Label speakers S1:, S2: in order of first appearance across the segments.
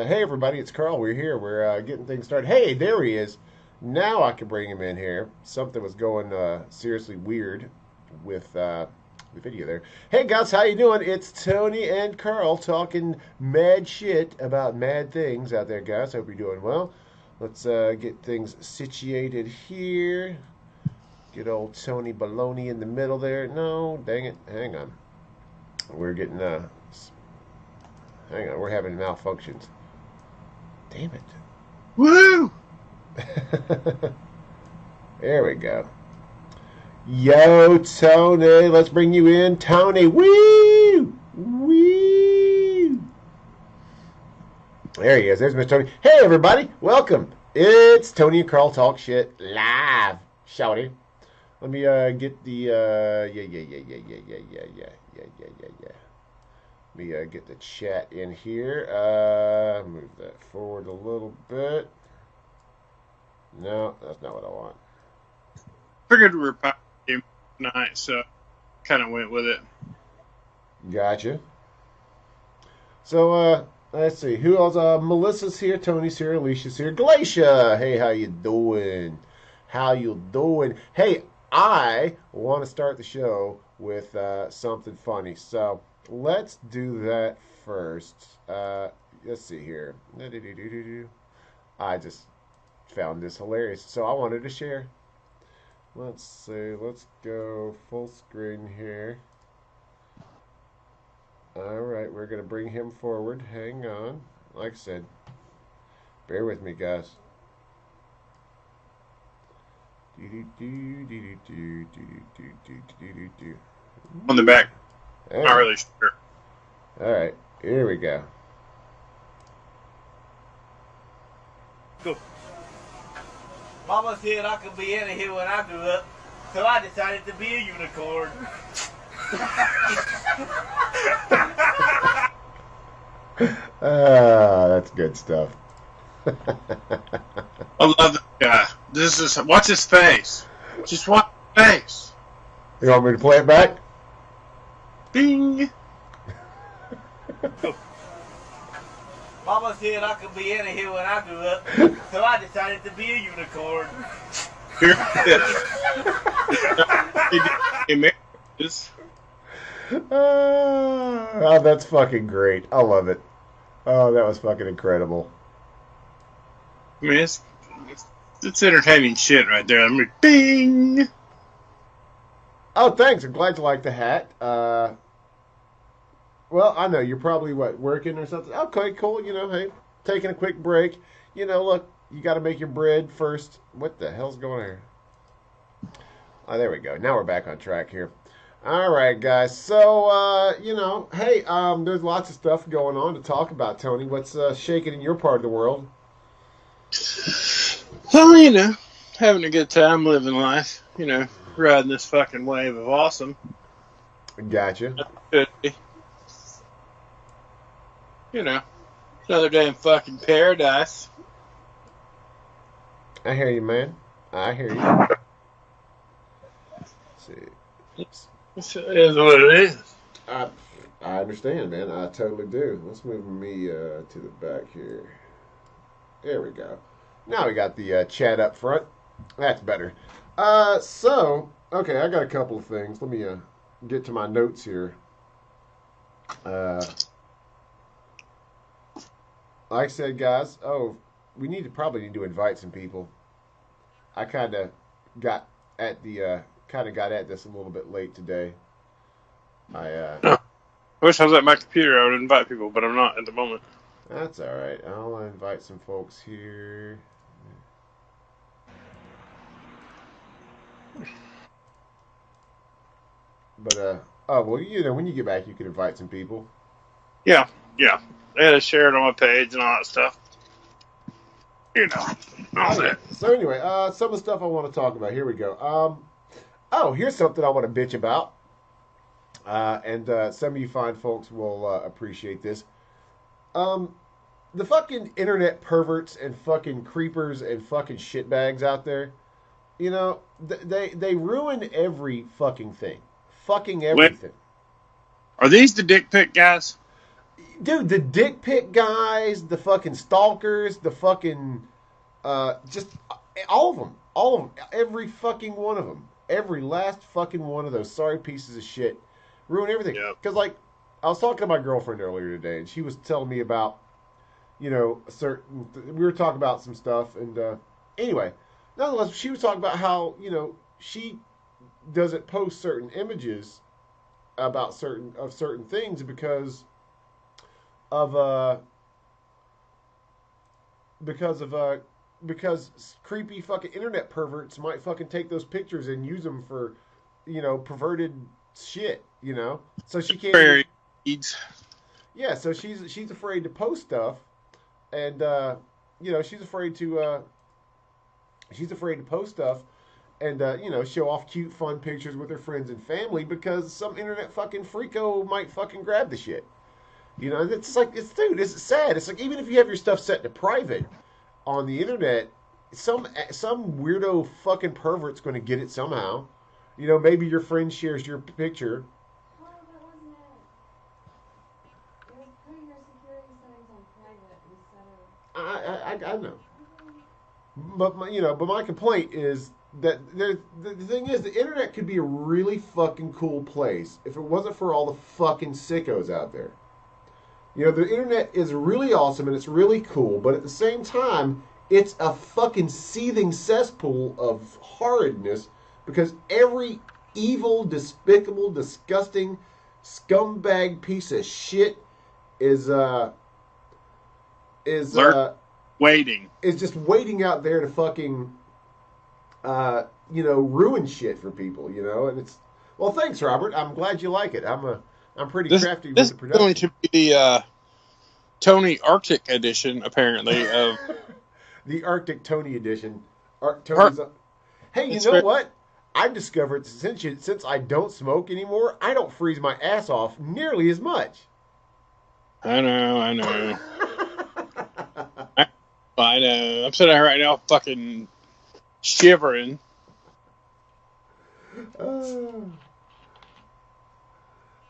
S1: Hey, everybody, it's Carl. We're here. We're getting things started. Hey, there he is. Now I can bring him in here. Something was going seriously weird with the video there. Hey, guys, how you doing? It's Tony and Carl talking mad shit about mad things out there, guys. Hope you're doing well. Let's get things situated here. Get old Tony Baloney in the middle there. No, dang it. Hang on. We're getting hang on, we're having malfunctions. Damn it.
S2: Woo!
S1: There we go. Yo, Tony, let's bring you in. Tony, woo! Woo! There he is. There's Mr. Tony. Hey, everybody. Welcome. It's Tony and Carl Talk Shit live. Shouty. Let me get the, yeah. Let me get the chat in here. Move that forward a little bit. No, that's not what I want.
S2: Figured we were game tonight, so kind of went with it.
S1: Gotcha. So, let's see. Who else? Melissa's here. Tony's here. Alicia's here. Glacia. Hey, how you doing? How you doing? Hey, I want to start the show with something funny. So, let's do that first. Let's see here. I just found this hilarious, so I wanted to share. Let's see. Let's go full screen here. All right, we're going to bring him forward. Hang on. Like I said, bear with me, guys.
S2: On the back.
S1: All
S2: Not really sure.
S1: All right, here we go.
S2: Cool.
S3: Mama said I could be any here when I grew up, so I decided to be a unicorn.
S1: That's good stuff.
S2: I love this guy. Watch his face. Just watch his face.
S1: You want me to play it back?
S2: Bing.
S3: Mama said I could be any here when I grew up, so I decided to be a unicorn.
S2: Here it is.
S1: Oh, that's fucking great. I love it. Oh, that was fucking incredible.
S2: I mean, it's entertaining shit right there. I mean, bing.
S1: Oh, thanks. I'm glad you like the hat. Well, I know you're probably working or something. Okay, cool. You know, hey, taking a quick break. You know, look, you got to make your bread first. What the hell's going on here? Oh, there we go. Now we're back on track here. All right, guys. So, you know, hey, there's lots of stuff going on to talk about, Tony. What's shaking in your part of the world?
S2: Well, you know, having a good time, living life. You know, riding this fucking wave of awesome.
S1: Gotcha.
S2: You know, another day in fucking paradise.
S1: I hear you, man. I hear you. Let's see.
S2: It is what it is.
S1: I understand, man. I totally do. Let's move me to the back here. There we go. Now we got the chat up front. That's better. So, okay, I got a couple of things. Let me get to my notes here. Like I said, guys, we probably need to invite some people. I kind of got at this a little bit late today.
S2: I wish I was at my computer. I would invite people, but I'm not at the moment.
S1: That's all right. I'll invite some folks here. But well, you know, when you get back, you can invite some people.
S2: Yeah. I had to share it on my page and all that stuff. You know, all that.
S1: So anyway, some of the stuff I want to talk about. Here we go. Here's something I want to bitch about. And some of you fine folks will appreciate this. The fucking internet perverts and fucking creepers and fucking shitbags out there, you know, they ruin every fucking thing. Fucking everything.
S2: Are these the dick pic guys?
S1: dude, the dick pic guys, the fucking stalkers, the fucking just all of them, every fucking one of them, every last fucking one of those sorry pieces of shit, ruin everything.
S2: Yep.
S1: Because like, I was talking to my girlfriend earlier today, and she was telling me about, you know, we were talking about some stuff, and anyway, nonetheless, she was talking about how, you know, she doesn't post certain images about certain things of because creepy fucking internet perverts might fucking take those pictures and use them for, you know, perverted shit, you know. So she can't.
S2: Very.
S1: Yeah, so she's afraid to post stuff, and you know, she's afraid to post stuff, and you know, show off cute, fun pictures with her friends and family because some internet fucking freako might fucking grab the shit. You know, it's like, it's sad. It's like, even if you have your stuff set to private on the internet, some weirdo fucking pervert's going to get it somehow. You know, maybe your friend shares your picture.
S4: Well, that wasn't it. You're putting your security settings on private instead of.
S1: I know. But my complaint is that the thing is, the internet could be a really fucking cool place if it wasn't for all the fucking sickos out there. You know, the internet is really awesome and it's really cool, but at the same time, it's a fucking seething cesspool of horridness because every evil, despicable, disgusting, scumbag piece of shit is
S2: waiting.
S1: Is just waiting out there to fucking you know, ruin shit for people, you know, and it's, well, thanks, Robert. I'm glad you like it. I'm pretty crafty with the production.
S2: This is going to be the Tony Arctic edition, apparently, of
S1: the Arctic Tony edition. Hey, you know what? I've discovered since I don't smoke anymore, I don't freeze my ass off nearly as much.
S2: I know. I know. I'm sitting here right now fucking shivering.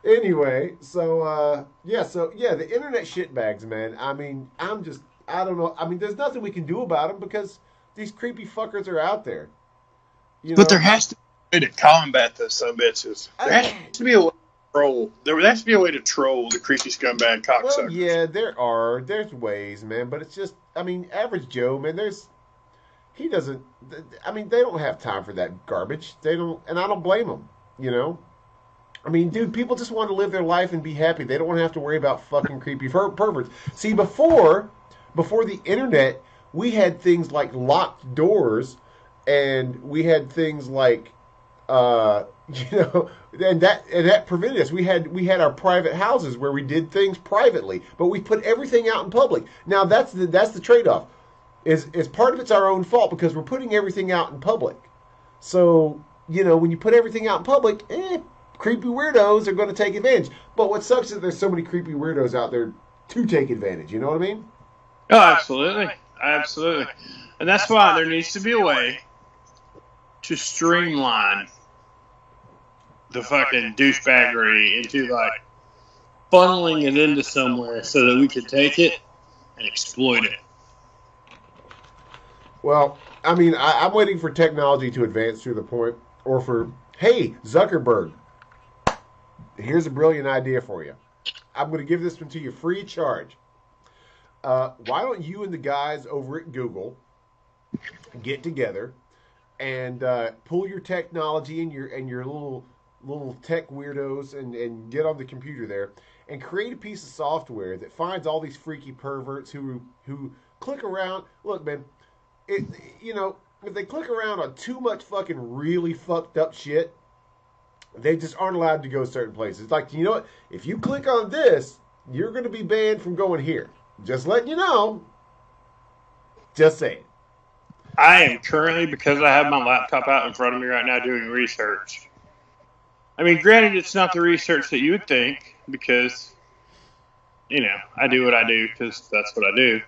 S1: Anyway, so the internet shitbags, man. I mean, I don't know. I mean, there's nothing we can do about them because these creepy fuckers are out there.
S2: But there has to be a way to combat those some bitches. There has to be a way to troll. There has to be a way to troll the creepy scumbag cocksuckers.
S1: Well, yeah, there's ways, man. But it's just, I mean, average Joe, man. They don't have time for that garbage. They don't, and I don't blame them. You know. I mean, dude, people just want to live their life and be happy. They don't want to have to worry about fucking creepy perverts. See, before the internet, we had things like locked doors, and we had things like, you know, and that prevented us. We had our private houses where we did things privately, but we put everything out in public. Now that's the trade-off. Is part of it's our own fault because we're putting everything out in public. So, you know, when you put everything out in public, creepy weirdos are going to take advantage. But what sucks is that there's so many creepy weirdos out there to take advantage. You know what I mean?
S2: Oh, absolutely. And that's why there needs to be a way to streamline the fucking douchebaggery into, like, funneling it into somewhere so that we can take it and exploit it.
S1: Well, I mean, I'm waiting for technology to advance to the point, or for, hey, Zuckerberg, here's a brilliant idea for you. I'm going to give this one to you free of charge. Why don't you and the guys over at Google get together and pull your technology and your little tech weirdos and get on the computer there and create a piece of software that finds all these freaky perverts who click around. Look, man, you know, if they click around on too much fucking really fucked up shit, they just aren't allowed to go certain places. Like, you know what? If you click on this, you're going to be banned from going here. Just letting you know. Just saying.
S2: I am currently, because I have my laptop out in front of me right now, doing research. I mean, granted, it's not the research that you would think, because, you know, I do what I do because that's what I do.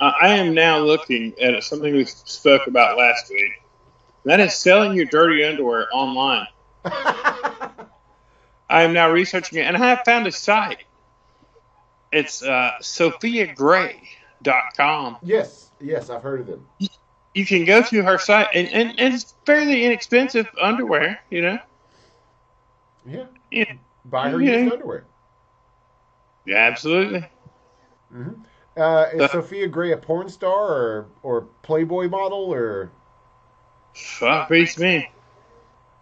S2: I am now looking at something we spoke about last week. That is selling your dirty underwear online. I am now researching it, and I have found a site It's SophiaGray.com.
S1: Yes, I've heard of them.
S2: You can go to her site, and it's fairly inexpensive underwear, you know?
S1: Yeah.
S2: Yeah.
S1: Buy her used underwear.
S2: Yeah, absolutely.
S1: Mm-hmm. Is Sophia Gray a porn star or Playboy model or?
S2: Fuck beats me.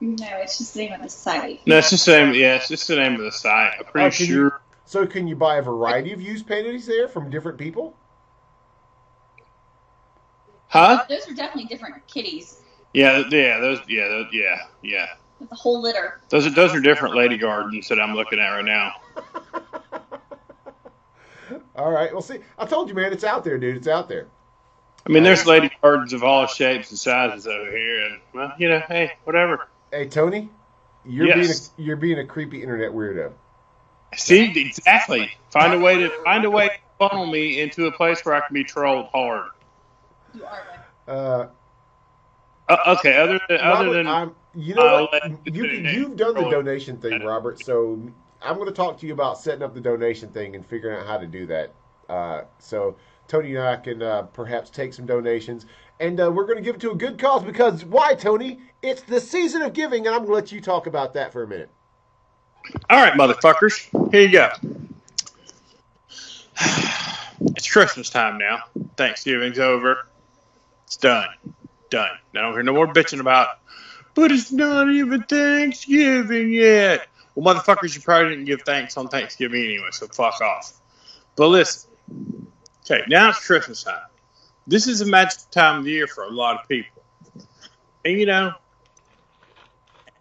S5: No, it's just the name of the site.
S2: No, it's just the name. Yeah, it's just the name of the site. I'm pretty sure.
S1: So can you buy a variety of used panties there from different people?
S2: Huh?
S5: Those are definitely different kitties.
S2: Yeah. The
S5: whole litter.
S2: Those are different lady gardens that I'm looking at right now.
S1: All right. Well, see, I told you, man, it's out there, dude. It's out there.
S2: I mean, there's lady gardens of all shapes and sizes over here, and well, you know, hey, whatever.
S1: Hey, Tony, you're being a creepy internet weirdo.
S2: See, exactly. Find a way to funnel me into a place where I can be trolled hard.
S5: You are.
S2: Okay. Other than
S1: you know what? You've done the donation thing, Robert. So I'm going to talk to you about setting up the donation thing and figuring out how to do that. So Tony and I can perhaps take some donations, and we're going to give it to a good cause because why, Tony? It's the season of giving, and I'm going to let you talk about that for a minute.
S2: All right, motherfuckers. Here you go. It's Christmas time now. Thanksgiving's over. It's done. I don't hear no more bitching about, but it's not even Thanksgiving yet. Well, motherfuckers, you probably didn't give thanks on Thanksgiving anyway, so fuck off. But listen. Okay, now it's Christmas time. This is a magical time of the year for a lot of people. And, you know,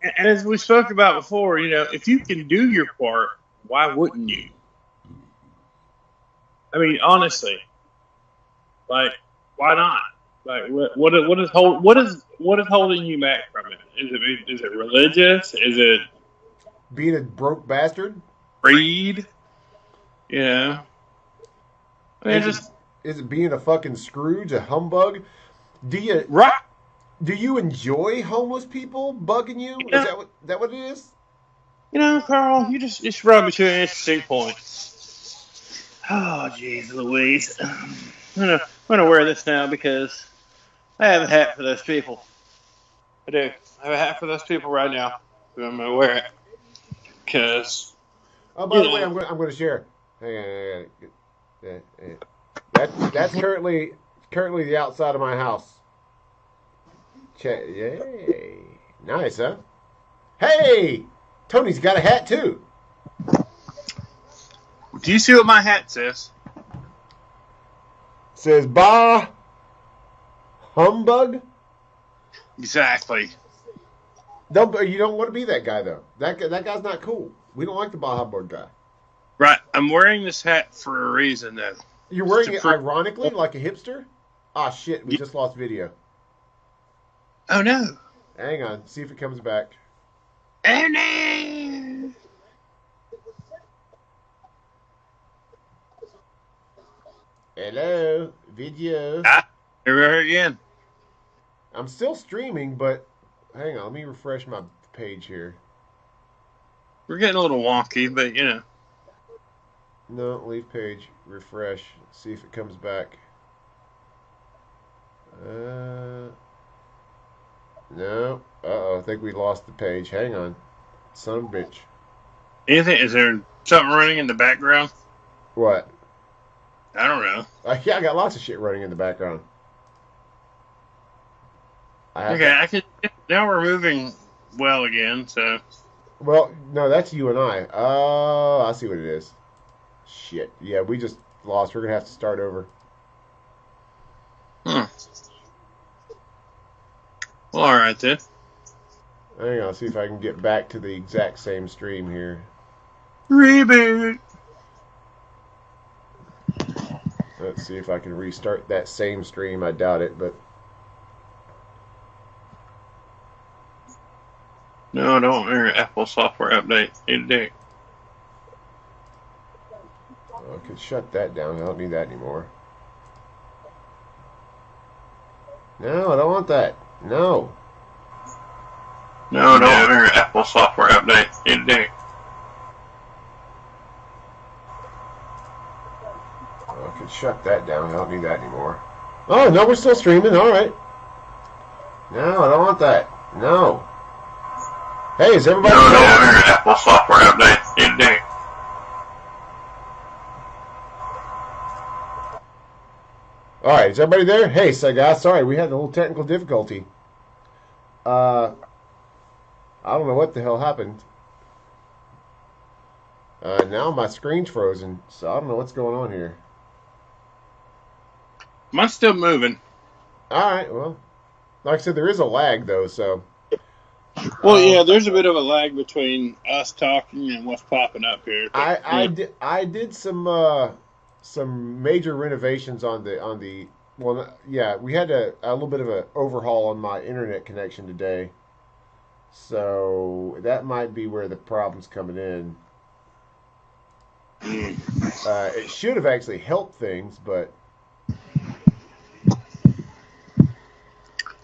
S2: and as we spoke about before, you know, if you can do your part, why wouldn't you? I mean, honestly, like, why not? Like, what is holding you back from it? Is it religious? Is it
S1: being a broke bastard?
S2: Greed? You know? I mean,
S1: is it being a fucking Scrooge, a humbug? Do you enjoy homeless people bugging you? Is that what it is?
S2: You know, Carl, you just brought me to an interesting point. Oh, jeez Louise. I'm gonna wear this now because I have a hat for those people. I do. I have a hat for those people right now. I'm gonna wear it because.
S1: Oh, by the way, I'm going to share. Hang on. That's currently the outside of my house. Yay! Nice, huh? Hey, Tony's got a hat too.
S2: Do you see what my hat says?
S1: It says "Bah Humbug."
S2: Exactly.
S1: You don't want to be that guy though. That guy's not cool. We don't like the Bah Humbug guy.
S2: Right. I'm wearing this hat for a reason though.
S1: You're wearing it ironically, like a hipster? Ah, shit, we just lost video.
S2: Oh, no.
S1: Hang on, see if it comes back.
S2: Oh, no.
S1: Hello, video.
S2: Here we are again.
S1: I'm still streaming, but hang on, let me refresh my page here.
S2: We're getting a little wonky, but, you know.
S1: No, leave page, refresh, see if it comes back. No. Uh-oh, I think we lost the page. Hang on. Son of a bitch.
S2: Is there something running in the background?
S1: What?
S2: I don't know.
S1: Yeah, I got lots of shit running in the background.
S2: Now we're moving well again, so.
S1: Well, no, that's you and I. Oh, I see what it is. Shit. Yeah, we just lost. We're going to have to start over.
S2: Well, all right, then.
S1: Hang on, see if I can get back to the exact same stream here.
S2: Reboot.
S1: Let's see if I can restart that same stream. I doubt it, but...
S2: No, I don't want your Apple software update. Need to do.
S1: I could shut that down. I don't need that anymore. No, I don't want that. No.
S2: No, I don't want your Apple software update. Need to do.
S1: shut that down. I don't need that anymore. Oh, no, we're still streaming. All right. No, I don't want that. No. Hey, is everybody...
S2: No, Apple software update. Indeed.
S1: All right, is everybody there? Hey, so guys, sorry, we had a little technical difficulty. I don't know what the hell happened. Now my screen's frozen, so I don't know what's going on here.
S2: Mine's still moving.
S1: All right, well, like I said, there is a lag, though, so...
S2: Well, yeah, there's a bit of a lag between us talking and what's popping up here. But,
S1: I did some major renovations on the well, yeah, we had a little bit of an overhaul on my internet connection today, so that might be where the problem's coming in. It should have actually helped things, but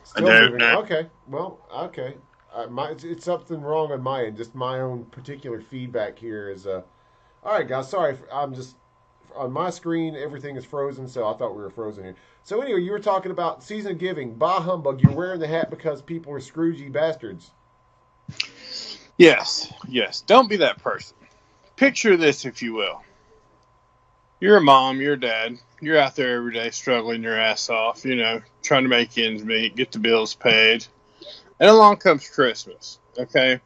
S1: still moving. Okay, well, okay. It's something wrong on my end. Just my own particular feedback here is. All right, guys. Sorry, I'm just on my screen. Everything is frozen, so I thought we were frozen here. So anyway, you were talking about season of giving. Bah humbug! You're wearing the hat because people are Scroogey bastards.
S2: Yes. Don't be that person. Picture this, if you will. You're a mom, you're a dad. You're out there every day struggling your ass off, trying to make ends meet, get the bills paid. And along comes Christmas, okay?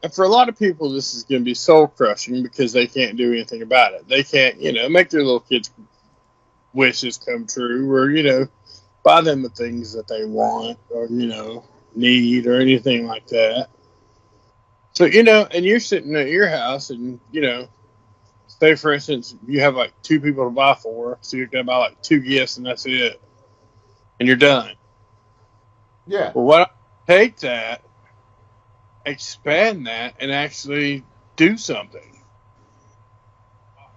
S2: And for a lot of people, this is going to be soul-crushing because they can't do anything about it. They can't, make their little kids' wishes come true or, buy them the things that they want or, need or anything like that. So, and you're sitting at your house and, say, for instance, you have like 2 people to buy for, so you're going to buy like 2 gifts and that's it. And you're done.
S1: Yeah.
S2: Well, what? Take that, expand that, and actually do something.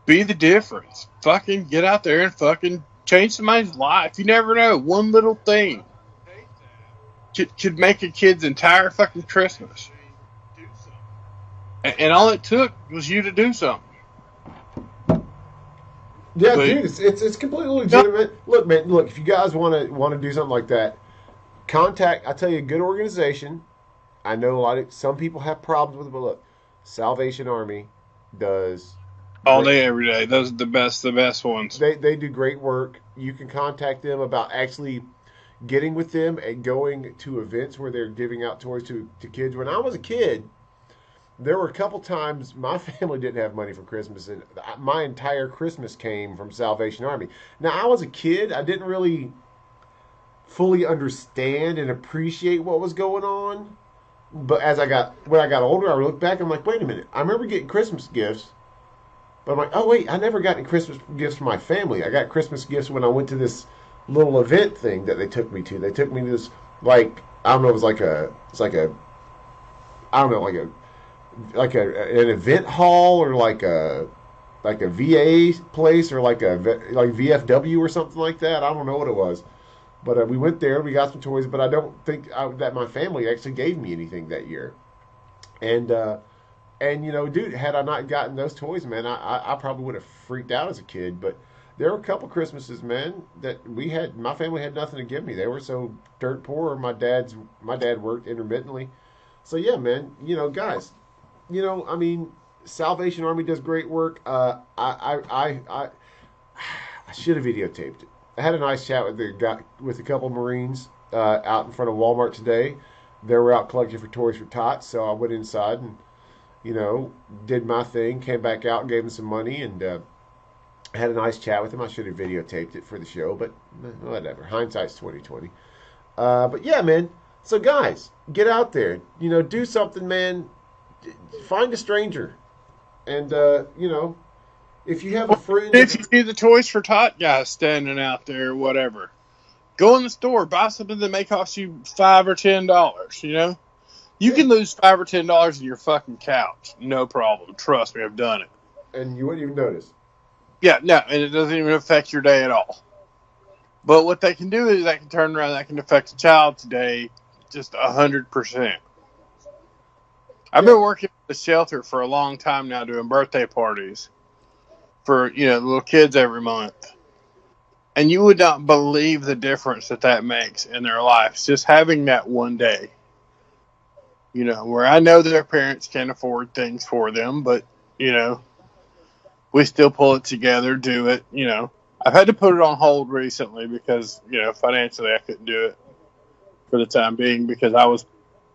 S2: Be the difference. Fucking get out there and fucking change somebody's life. You never know. One little thing could make a kid's entire fucking Christmas. And all it took was you to do something.
S1: Yeah, dude, it's completely legitimate. Look, man, if you guys want to do something like that, contact, I tell you, a good organization. I know some people have problems with it, but look, Salvation Army does
S2: all day, every day. Those are the best ones.
S1: They do great work. You can contact them about actually getting with them and going to events where they're giving out toys to kids. When I was a kid, there were a couple times my family didn't have money for Christmas, and my entire Christmas came from Salvation Army. Now, I was a kid. I didn't really fully understand and appreciate what was going on. But when I got older, I looked back and I'm like, wait a minute. I remember getting Christmas gifts. But I'm like, oh, wait, I never got any Christmas gifts from my family. I got Christmas gifts when I went to this little event thing that they took me to. They took me to this, I don't know, an event hall or like a VA place or like VFW or something like that. I don't know what it was. But we went there, we got some toys, but I don't think that my family actually gave me anything that year. And dude, had I not gotten those toys, man, I probably would have freaked out as a kid. But there were a couple Christmases, man, that my family had nothing to give me. They were so dirt poor. My dad worked intermittently. So yeah, man, guys, I mean, Salvation Army does great work. I should have videotaped it. I had a nice chat with a couple Marines out in front of Walmart today. They were out collecting for Toys for Tots, so I went inside and, did my thing, came back out and gave them some money, and had a nice chat with them. I should have videotaped it for the show, but whatever. Hindsight's 20/20. But yeah, man. So guys, get out there. Do something, man. Find a stranger, and if you have a friend...
S2: If you see the Toys for Tot guys standing out there or whatever, go in the store, buy something that may cost you $5 or $10, You can lose $5 or $10 in your fucking couch. No problem. Trust me, I've done it.
S1: And you wouldn't even notice.
S2: Yeah, no, and it doesn't even affect your day at all. But what they can do is they can turn around, that can affect a child's day just 100%. I've been working at the shelter for a long time now doing birthday parties for, little kids every month. And you would not believe the difference that makes in their lives. Just having that one day. You know, where I know their parents can't afford things for them, but, you know, we still pull it together, do it, you know. I've had to put it on hold recently because, you know, financially I couldn't do it for the time being because I was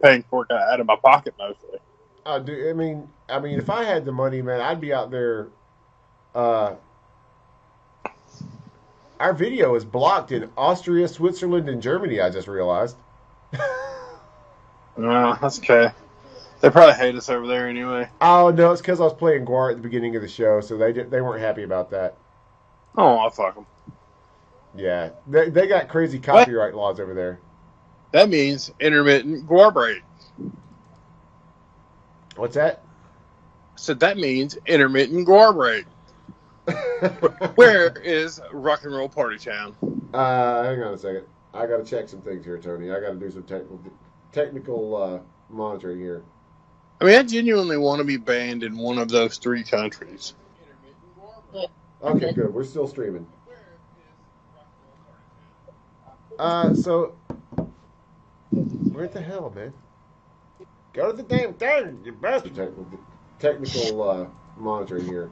S2: paying for it out of my pocket mostly.
S1: I mean, if I had the money, man, I'd be out there. Our video is blocked in Austria, Switzerland, and Germany. I just realized.
S2: No, that's okay. They probably hate us over there anyway.
S1: Oh no, it's because I was playing Gwar at the beginning of the show, so they weren't happy about that.
S2: Oh, I'll fuck them.
S1: Yeah, they got crazy copyright laws over there.
S2: That means intermittent Gwar break.
S1: What's that?
S2: I said that means intermittent Gwar break. Where is Rock and Roll Party Town?
S1: Hang on a second. I got to check some things here, Tony. I got to do some technical monitoring here.
S2: I mean, I genuinely want to be banned in one of those 3 countries.
S1: Okay, good. We're still streaming. So, where the hell, man? Go to the damn thing, you bastard. Technical monitoring here.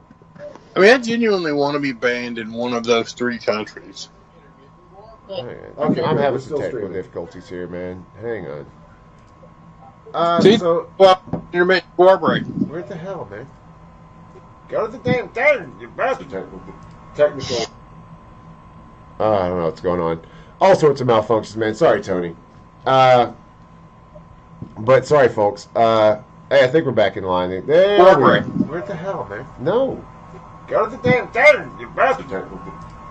S2: I mean, I genuinely want to be banned in one of those 3 countries.
S1: Okay, I'm having some technical difficulties here, man. Hang on.
S2: See?
S1: So,
S2: well, intermittent Gwar break.
S1: Where the hell, man? Go to the damn thing, you bastard. Technical. I don't know what's going on. All sorts of malfunctions, man. Sorry, Tony. But sorry, folks. Hey, I think we're back in line. There Where the hell, man? No. Go to the damn thing, you bastard.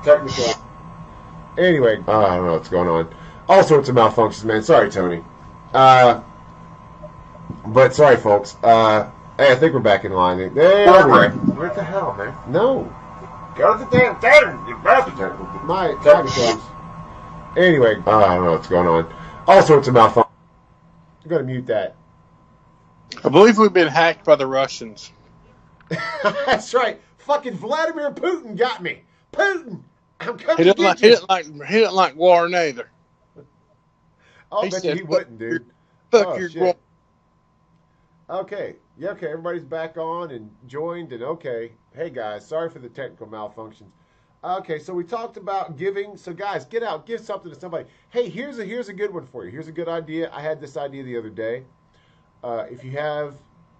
S1: Technical. Anyway, I don't know what's going on. All sorts of malfunctions, man. Sorry, Tony. But sorry, folks. Hey, I think we're back in line. There Where the hell, man? No. Go to the damn thing, you bastard. My technicals. Anyway, I don't know what's going on. All sorts of malfunctions. I'm going to mute that.
S2: I believe we've been hacked by the Russians.
S1: That's right. Fucking Vladimir Putin got me. Putin! I'm coming to get you.
S2: He didn't like war neither.
S1: I'll bet you he wouldn't, dude.
S2: Fuck your shit.
S1: Okay. Yeah, okay. Everybody's back on and joined and okay. Hey, guys. Sorry for the technical malfunctions. Okay, so we talked about giving. So, guys, get out. Give something to somebody. Hey, here's a good one for you. Here's a good idea. I had this idea the other day. If you have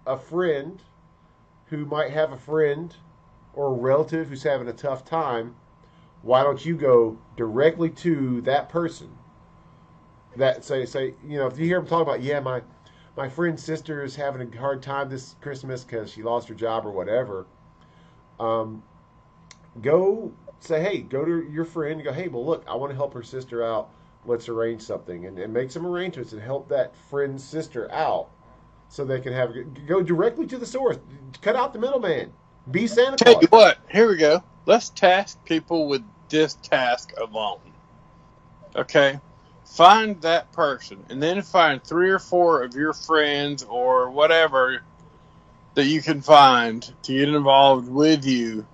S1: a friend who might have a friend or a relative who's having a tough time, why don't you go directly to that person? That say, you know, if you hear them talk about, yeah, my friend's sister is having a hard time this Christmas because she lost her job or whatever. Go say, hey, go to your friend and go, hey, well, look, I want to help her sister out. Let's arrange something and make some arrangements and help that friend's sister out so they can go directly to the source. Cut out the middleman. Be Santa Claus.
S2: Tell you what, here we go. Let's task people with this task alone. Okay? Find that person and then find 3 or 4 of your friends or whatever that you can find to get involved with you.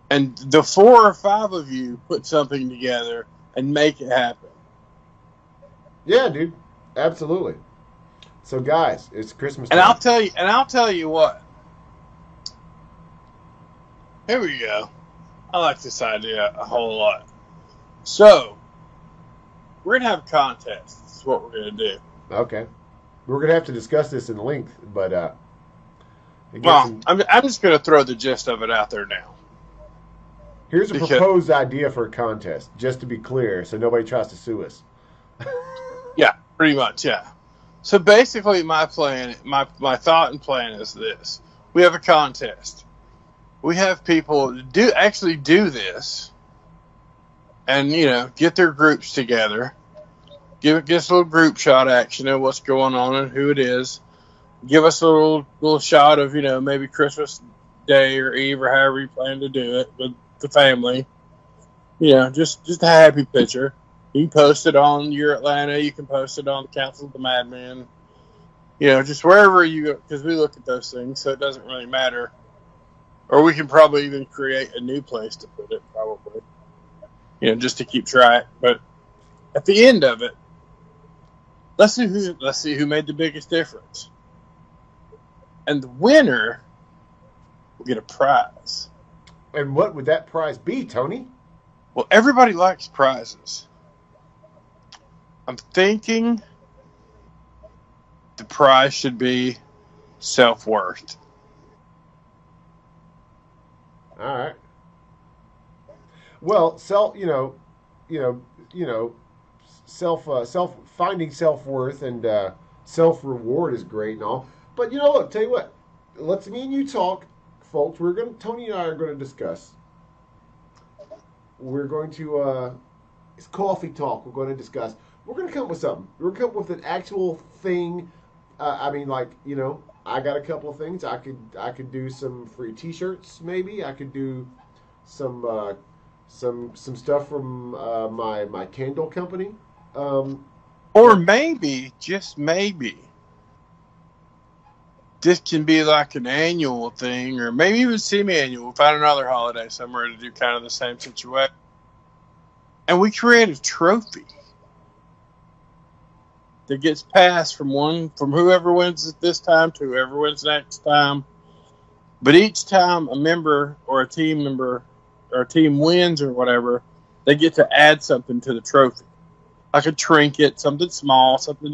S2: And the 4 or 5 of you put something together and make it happen.
S1: Yeah, dude. Absolutely. So, guys, it's Christmas time.
S2: And I'll tell you what. Here we go. I like this idea a whole lot. So, we're going to have a contest. That's what we're going to do.
S1: Okay. We're going to have to discuss this in length, but...
S2: I'm just going to throw the gist of it out there now.
S1: Here's a proposed idea for a contest, just to be clear, so nobody tries to sue us.
S2: Yeah, pretty much, yeah. So basically my plan, my thought and plan is this. We have a contest. We have people do this and, you know, get their groups together. Give us a little group shot action of what's going on and who it is. Give us a little shot of, you know, maybe Christmas Day or Eve or however you plan to do it with the family. You know, just a happy picture. You can post it on your Atlanta. You can post it on the Council of the Madmen. You know, just wherever you go, because we look at those things, so it doesn't really matter. Or we can probably even create a new place to put it, probably. just to keep track. But at the end of it, let's see who made the biggest difference, and the winner will get a prize.
S1: And what would that prize be, Tony?
S2: Well, everybody likes prizes. I'm thinking the prize should be self-worth.
S1: All right. Well, finding self-worth and self-reward is great and all. But look, tell you what, let's me and you talk, folks. Tony and I are going to discuss. We're going to it's coffee talk. We're going to discuss. We're going to come up with something. We're going to come up with an actual thing. I got a couple of things. I could do some free T-shirts. Maybe I could do some stuff from my candle company.
S2: Or maybe, just maybe, this can be like an annual thing, or maybe even semi-annual. Find another holiday somewhere to do kind of the same situation. And we create a trophy that gets passed from whoever wins it this time to whoever wins next time. But each time a member or a team member or a team wins or whatever, they get to add something to the trophy. Like a trinket, something small, something,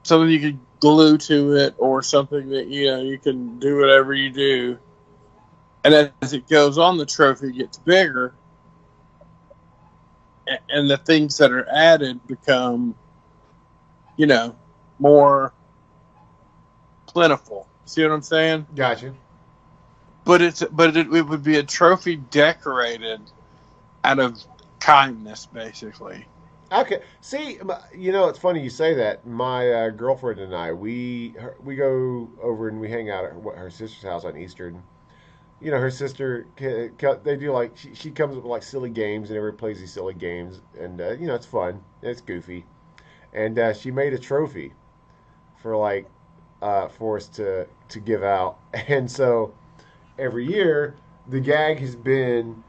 S2: something you could glue to it, or something that, you can do whatever you do. And as it goes on, the trophy gets bigger. And the things that are added become, more plentiful. See what I'm saying?
S1: Gotcha.
S2: But it would be a trophy decorated out of kindness, basically.
S1: Okay. See, it's funny you say that. My girlfriend and I, we go over and we hang out at her sister's house on Eastern. Her sister, they do she comes up with silly games, and everybody plays these silly games, and it's fun, it's goofy, and she made a trophy for for us to give out, and so every year the gag has been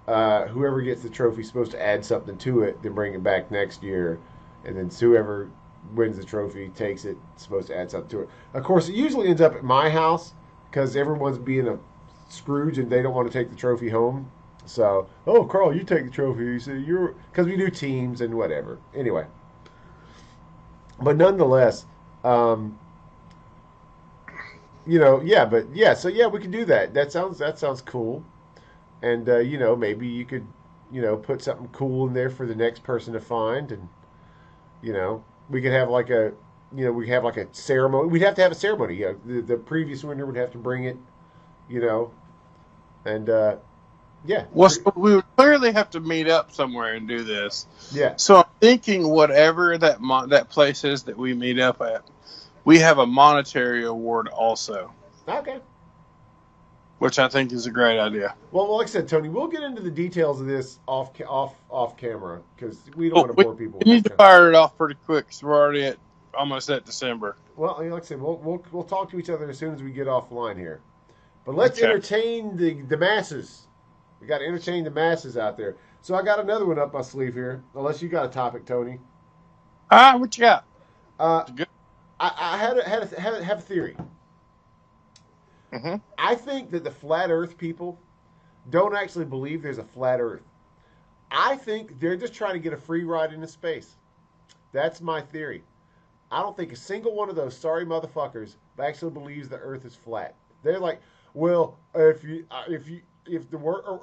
S1: whoever gets the trophy is supposed to add something to it, then bring it back next year, and then whoever wins the trophy takes it, supposed to add something to it. Of course, it usually ends up at my house because everyone's being a Scrooge and they don't want to take the trophy home. So, Carl, you take the trophy. You say because we do teams and whatever. Anyway, but nonetheless, so we can do that. That sounds cool. And maybe you could put something cool in there for the next person to find, and we could have a ceremony. We'd have to have a ceremony. The previous winner would have to bring it. And
S2: Well, so we would clearly have to meet up somewhere and do this.
S1: Yeah.
S2: So I'm thinking whatever that place is that we meet up at, we have a monetary award also.
S1: Okay.
S2: Which I think is a great idea.
S1: Well, like I said, Tony, we'll get into the details of this off camera because we don't want to bore people.
S2: We need to fire it off pretty quick because we're already almost at December.
S1: Well, like I said, we'll talk to each other as soon as we get offline here. But let's entertain the masses. We got to entertain the masses out there. So I got another one up my sleeve here. Unless you got a topic, Tony.
S2: What you got?
S1: I have a theory.
S2: Mm-hmm.
S1: I think that the flat Earth people don't actually believe there's a flat Earth. I think they're just trying to get a free ride into space. That's my theory. I don't think a single one of those sorry motherfuckers actually believes the Earth is flat. They're like, well, if the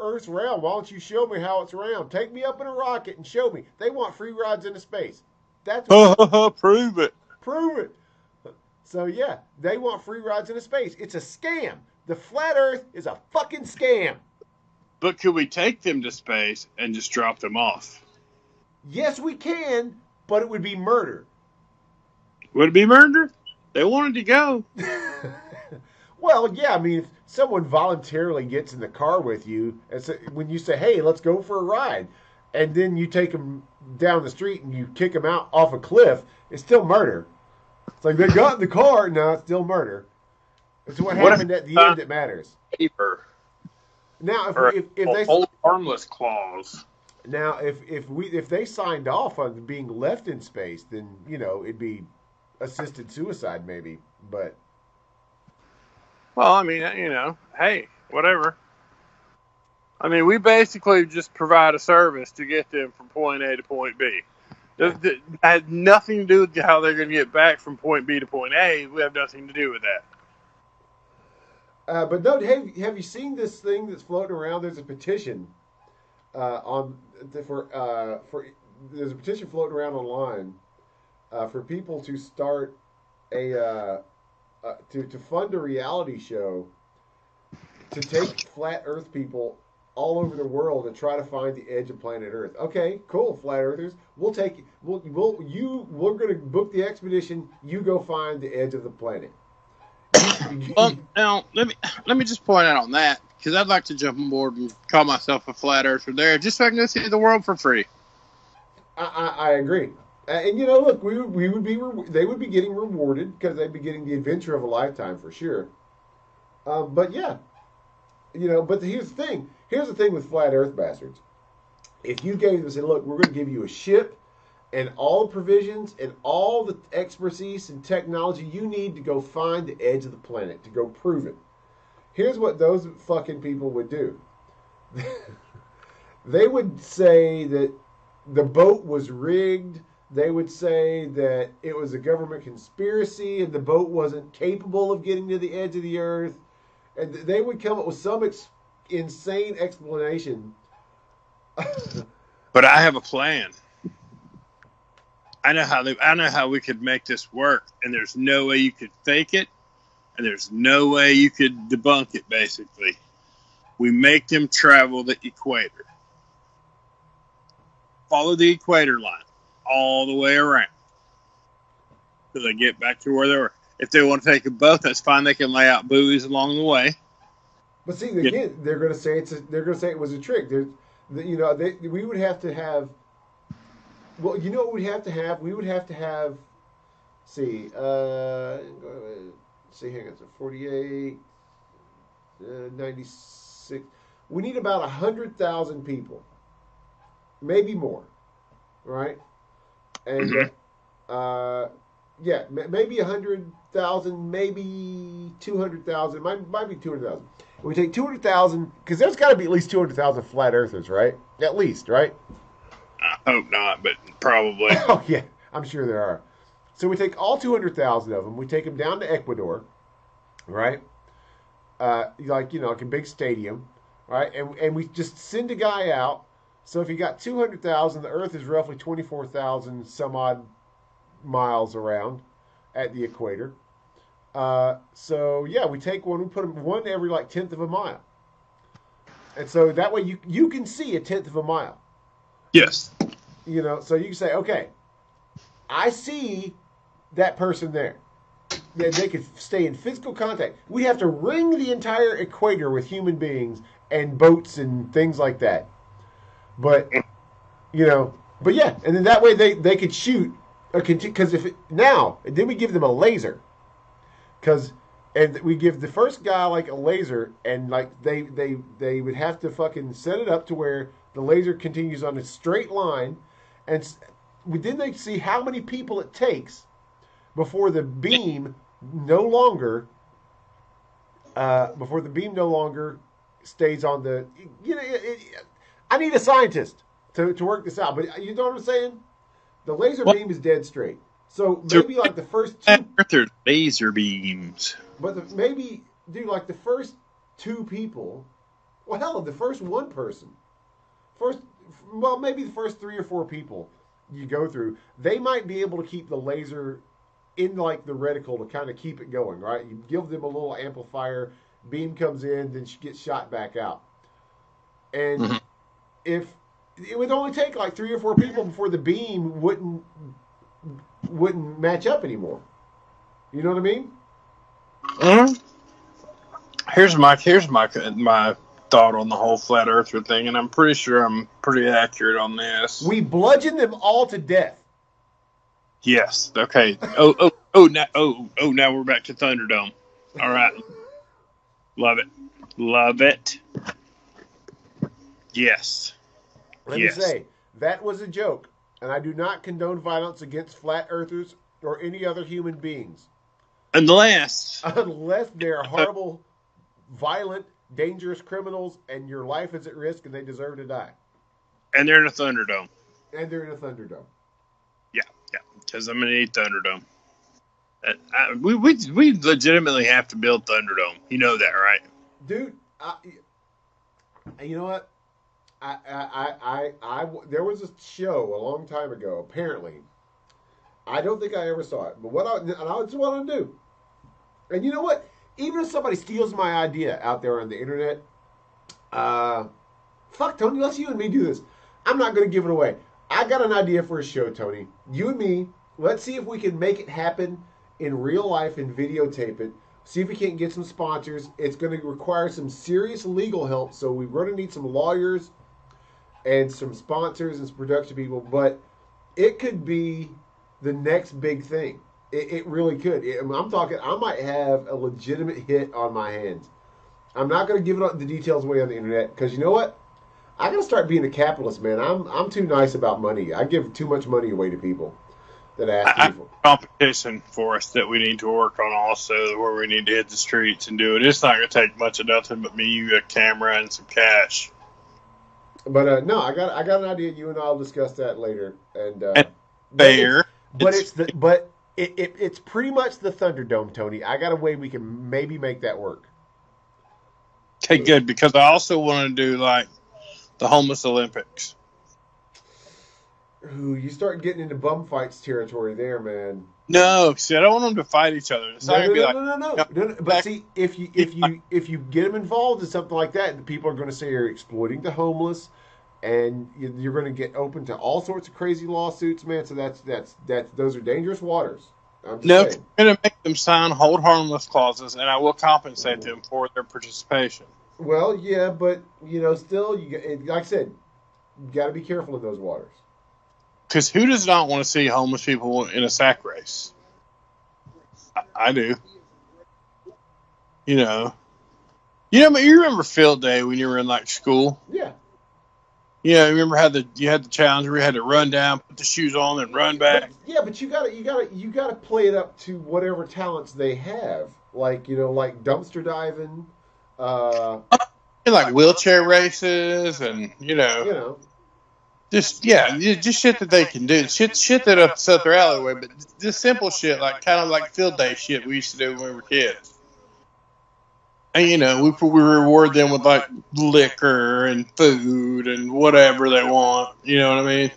S1: Earth's round, why don't you show me how it's round? Take me up in a rocket and show me. They want free rides into space. That's what
S2: prove it.
S1: Prove it. So yeah, they want free rides into space. It's a scam. The flat Earth is a fucking scam.
S2: But could we take them to space and just drop them off?
S1: Yes, we can, but it would be murder.
S2: Would it be murder? They wanted to go.
S1: Well, yeah, I mean, if someone voluntarily gets in the car with you, and when you say, hey, let's go for a ride, and then you take them down the street and you kick them out off a cliff, it's still murder. It's like they got in the car, no, it's still murder. It's what happened at the end that matters.
S2: Paper.
S1: Now, if they
S2: hold harmless clause.
S1: Now, if they signed off on being left in space, then it'd be assisted suicide maybe. But
S2: well, I mean, hey, whatever. I mean, we basically just provide a service to get them from point A to point B. It had nothing to do with how they're going to get back from point B to point A. We have nothing to do with that.
S1: But no, have you seen this thing that's floating around? There's a petition there's a petition floating around online for people to start to fund a reality show to take flat Earth people all over the world and try to find the edge of planet Earth. Okay, cool, flat Earthers. We're going to book the expedition. You go find the edge of the planet.
S2: Well, now let me just point out on that, because I'd like to jump on board and call myself a flat earther there, just so I can go see the world for free.
S1: I agree, and look, they would be getting rewarded because they'd be getting the adventure of a lifetime for sure. But yeah, but here's the thing. Here's the thing with flat Earth bastards. If you gave them and said, look, we're going to give you a ship and all the provisions and all the expertise and technology you need to go find the edge of the planet, to go prove it. Here's what those fucking people would do. They would say that the boat was rigged. They would say that it was a government conspiracy and the boat wasn't capable of getting to the edge of the Earth. And they would come up with some insane explanation.
S2: But I have a plan. I know how we could make this work, and there's no way you could fake it, and there's no way you could debunk it. Basically, we make them travel the equator, follow the equator line all the way around, so they get back to where they were. If they want to take a boat, that's fine. They can lay out buoys along the way.
S1: But see, again, they're going to say it was a trick. We would have to have. Well, you know what we'd have to have? We would have to have. Hang on, so 48, 96. We need about 100,000 people, maybe more, right? And maybe 100,000, maybe 200,000. Might be 200,000. We take 200,000 because there's got to be at least 200,000 flat earthers, right? At least, right?
S2: I hope not, but probably.
S1: Oh yeah, I'm sure there are. So we take all 200,000 of them. We take them down to Ecuador, right? Like a big stadium, right? And we just send a guy out. So if you got 200,000, the Earth is roughly 24,000 some odd miles around at the equator. We take one. We put them one every tenth of a mile, and so that way you can see a tenth of a mile.
S2: Yes.
S1: So you can say, okay, I see that person there. They could stay in physical contact. We have to ring the entire equator with human beings and boats and things like that. But and then that way they could shoot, because then we give them a laser, and we give the first guy a laser, and they would have to fucking set it up to where the laser continues on a straight line, and then they see how many people it takes before the beam no longer stays on the. I need a scientist to work this out, but you know what I'm saying? The laser beam is dead straight, so maybe the first two.
S2: There's laser beams,
S1: but maybe the first two people. Well, hell, the first one person. Maybe the first 3 or 4 people you go through, they might be able to keep the laser in the reticle to kind of keep it going, right? You give them a little amplifier, beam comes in, then she gets shot back out. And if it would only take 3 or 4 people before the beam wouldn't match up anymore. You know what I mean?
S2: Mm-hmm. Here's my thought on the whole flat earther thing, and I'm pretty sure I'm pretty accurate on this.
S1: We bludgeon them all to death.
S2: Yes. Okay. Now we're back to Thunderdome. All right. Love it. Yes.
S1: Let me say, that was a joke, and I do not condone violence against flat earthers or any other human beings.
S2: Unless
S1: they're horrible, violent, dangerous criminals, and your life is at risk, and they deserve to die.
S2: And they're in a Thunderdome. Yeah, because I'm going to need Thunderdome. We legitimately have to build Thunderdome. You know that, right?
S1: Dude, you know what? There was a show a long time ago, apparently. I don't think I ever saw it, but that's what I'm going to do. And you know what? Even if somebody steals my idea out there on the internet, fuck, Tony, let's you and me do this. I'm not going to give it away. I got an idea for a show, Tony. You and me, let's see if we can make it happen in real life and videotape it. See if we can't get some sponsors. It's going to require some serious legal help, so we're going to need some lawyers and some sponsors and some production people, but it could be the next big thing. It really could. I'm talking, I might have a legitimate hit on my hands. I'm not going to give the details away on the internet, because you know what? I got to start being a capitalist, man. I'm too nice about money. I give too much money away to people that ask people.
S2: Competition for us that we need to work on also, where we need to hit the streets and do it. It's not going to take much of nothing but me, you, a camera, and some cash.
S1: But no, I got an idea. You and I'll discuss that later. And
S2: fair.
S1: It's pretty much the Thunderdome, Tony. I got a way we can maybe make that work.
S2: Okay, good, because I also want to do like the homeless Olympics.
S1: Ooh, you start getting into bum fights territory there, man.
S2: No, see, I don't want them to fight each other.
S1: No. But see, if you get them involved in something like that, the people are going to say you're exploiting the homeless, and you're going to get open to all sorts of crazy lawsuits, man. So that's those are dangerous waters. I'm
S2: going to make them sign hold harmless clauses, and I will compensate them for their participation.
S1: Well, yeah, but still, like I said, you got to be careful in those waters.
S2: Because who does not want to see homeless people in a sack race? I do. You remember field day when you were in like school?
S1: Yeah.
S2: Yeah, you remember how you had the challenge where you had to run down, put the shoes on, and run back.
S1: But you gotta play it up to whatever talents they have, like dumpster diving,
S2: like wheelchair races, and just shit that they can do, shit that ups up their alleyway, but just simple shit like kind of like field day shit we used to do when we were kids. And we reward them with like liquor and food and whatever they want. You know what I mean?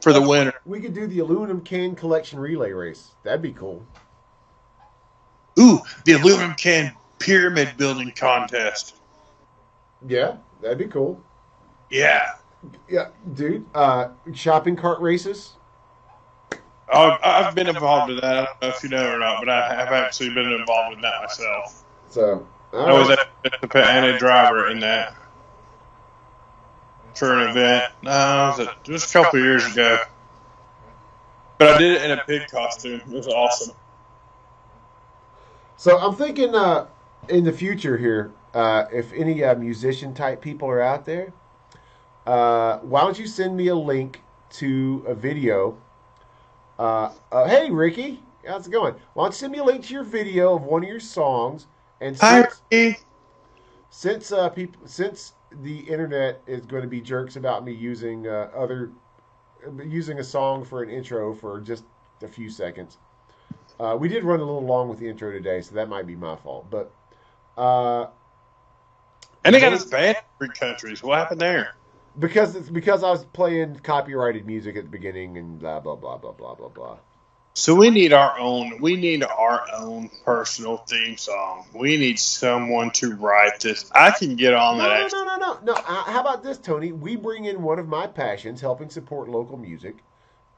S2: For the winter.
S1: We could do the aluminum can collection relay race. That'd be cool.
S2: Ooh, the aluminum can pyramid building contest.
S1: Yeah, that'd be cool.
S2: Yeah.
S1: Yeah, dude. Shopping cart races.
S2: I've been involved in that. I don't know if you know or not, but I have actually been involved in that myself.
S1: So.
S2: I was a driver in that for an event. It was a couple of years ago. But I did it in a pig costume. It was awesome.
S1: So I'm thinking in the future here, if any musician type people are out there, why don't you send me a link to a video? Hey, Ricky, how's it going? Why don't you send me a link to your video of one of your songs? And since the internet is going to be jerks about me using a song for an intro for just a few seconds, we did run a little long with the intro today, so that might be my fault. But
S2: and they got us banned in 3 countries. What happened there?
S1: Because I was playing copyrighted music at the beginning and blah blah blah blah blah blah blah.
S2: So we need our own personal theme song. We need someone to write this. I can get on that.
S1: No. How about this, Tony? We bring in one of my passions, helping support local music,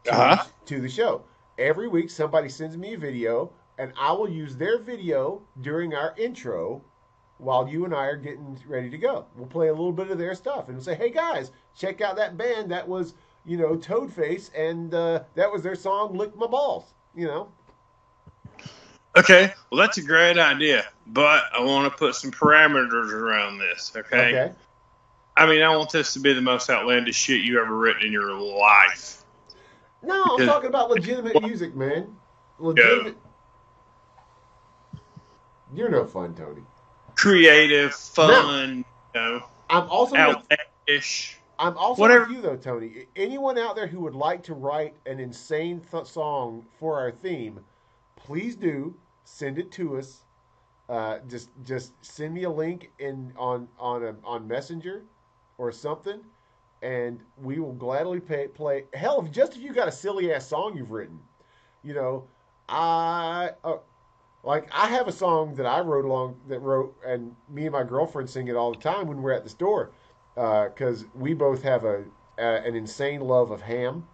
S1: to the show. Every week, somebody sends me a video, and I will use their video during our intro while you and I are getting ready to go. We'll play a little bit of their stuff, and we'll say, hey, guys, check out that band that was... Toadface, and that was their song, Lick My Balls,
S2: Okay, well, that's a great idea, but I want to put some parameters around this, okay? I mean, I want this to be the most outlandish shit you ever written in your life.
S1: No, I'm talking about legitimate music, man. Legitimate. You're no fun, Tony.
S2: Creative, fun,
S1: I'm also
S2: outlandish.
S1: I'm also with you, though, Tony. Anyone out there who would like to write an insane song for our theme, please do send it to us. Just send me a link on Messenger or something, and we will gladly play. Hell, if you got a silly ass song you've written, I have a song that I wrote, and me and my girlfriend sing it all the time when we're at the store. Because we both have an insane love of ham.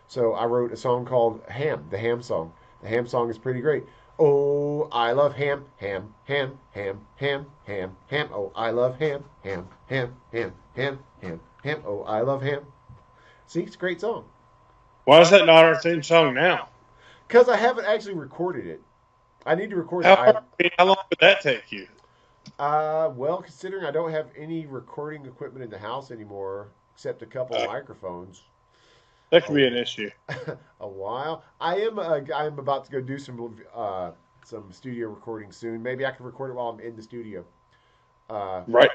S1: So I wrote a song called Ham, the Ham song. The Ham song is pretty great. Oh, I love ham, ham, ham, ham, ham, ham, ham. Oh, I love ham, ham, ham, ham, ham, ham, ham. Oh, I love ham. See, it's a great song.
S2: Why is that not our theme song now?
S1: Because I haven't actually recorded it. I need to record
S2: it. How long would that take you?
S1: Well, considering I don't have any recording equipment in the house anymore, except a couple of microphones.
S2: That could be an issue.
S1: A while. I'm about to go do some studio recording soon. Maybe I can record it while I'm in the studio.
S2: Right.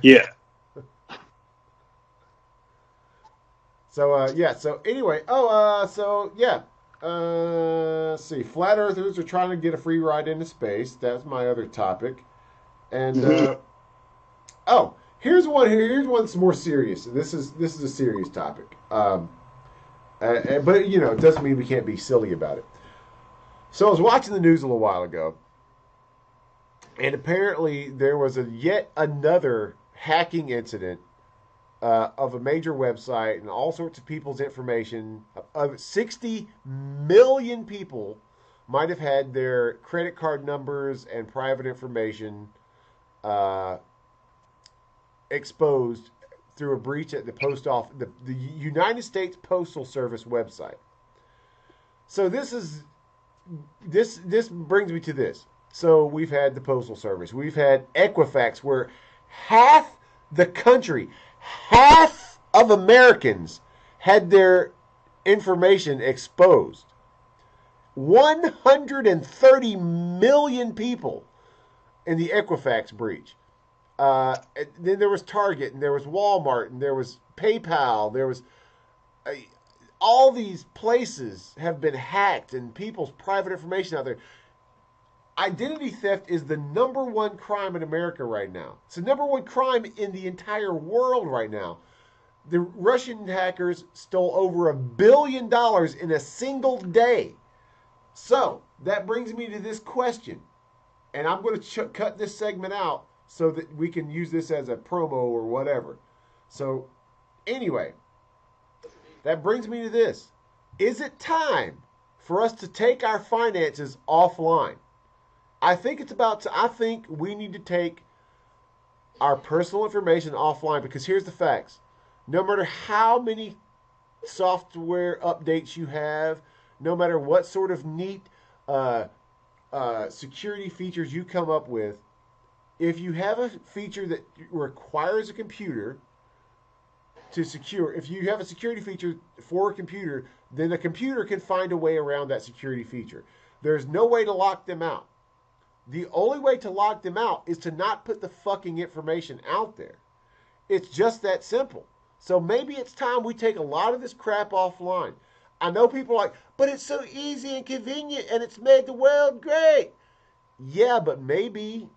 S2: Yeah.
S1: So anyway. Let's see. Flat Earthers are trying to get a free ride into space. That's my other topic. And here's one. Here's one that's more serious. This is a serious topic. But it doesn't mean we can't be silly about it. So I was watching the news a little while ago, and apparently there was yet another hacking incident of a major website and all sorts of people's information. 60 million people might have had their credit card numbers and private information exposed through a breach at the post office, the United States Postal Service website. So this brings me to this. So we've had the Postal Service. We've had Equifax, where half of Americans had their information exposed. 130 million people in the Equifax breach. Then there was Target, and there was Walmart, and there was PayPal. There was all these places have been hacked, and people's private information out there. Identity theft is the number one crime in America right now. It's the number one crime in the entire world right now. The Russian hackers stole over $1 billion in a single day. So that brings me to this question, and I'm going to cut this segment out so that we can use this as a promo or whatever. So anyway, that brings me to this. Is it time for us to take our finances offline? I think we need to take our personal information offline, because here's the facts. No matter how many software updates you have, no matter what sort of neat security features you come up with, if you have a feature that requires a computer to secure, if you have a security feature for a computer, then a computer can find a way around that security feature. There's no way to lock them out. The only way to lock them out is to not put the fucking information out there. It's just that simple. So maybe it's time we take a lot of this crap offline. I know people are like, but it's so easy and convenient and it's made the world great. Yeah, but maybe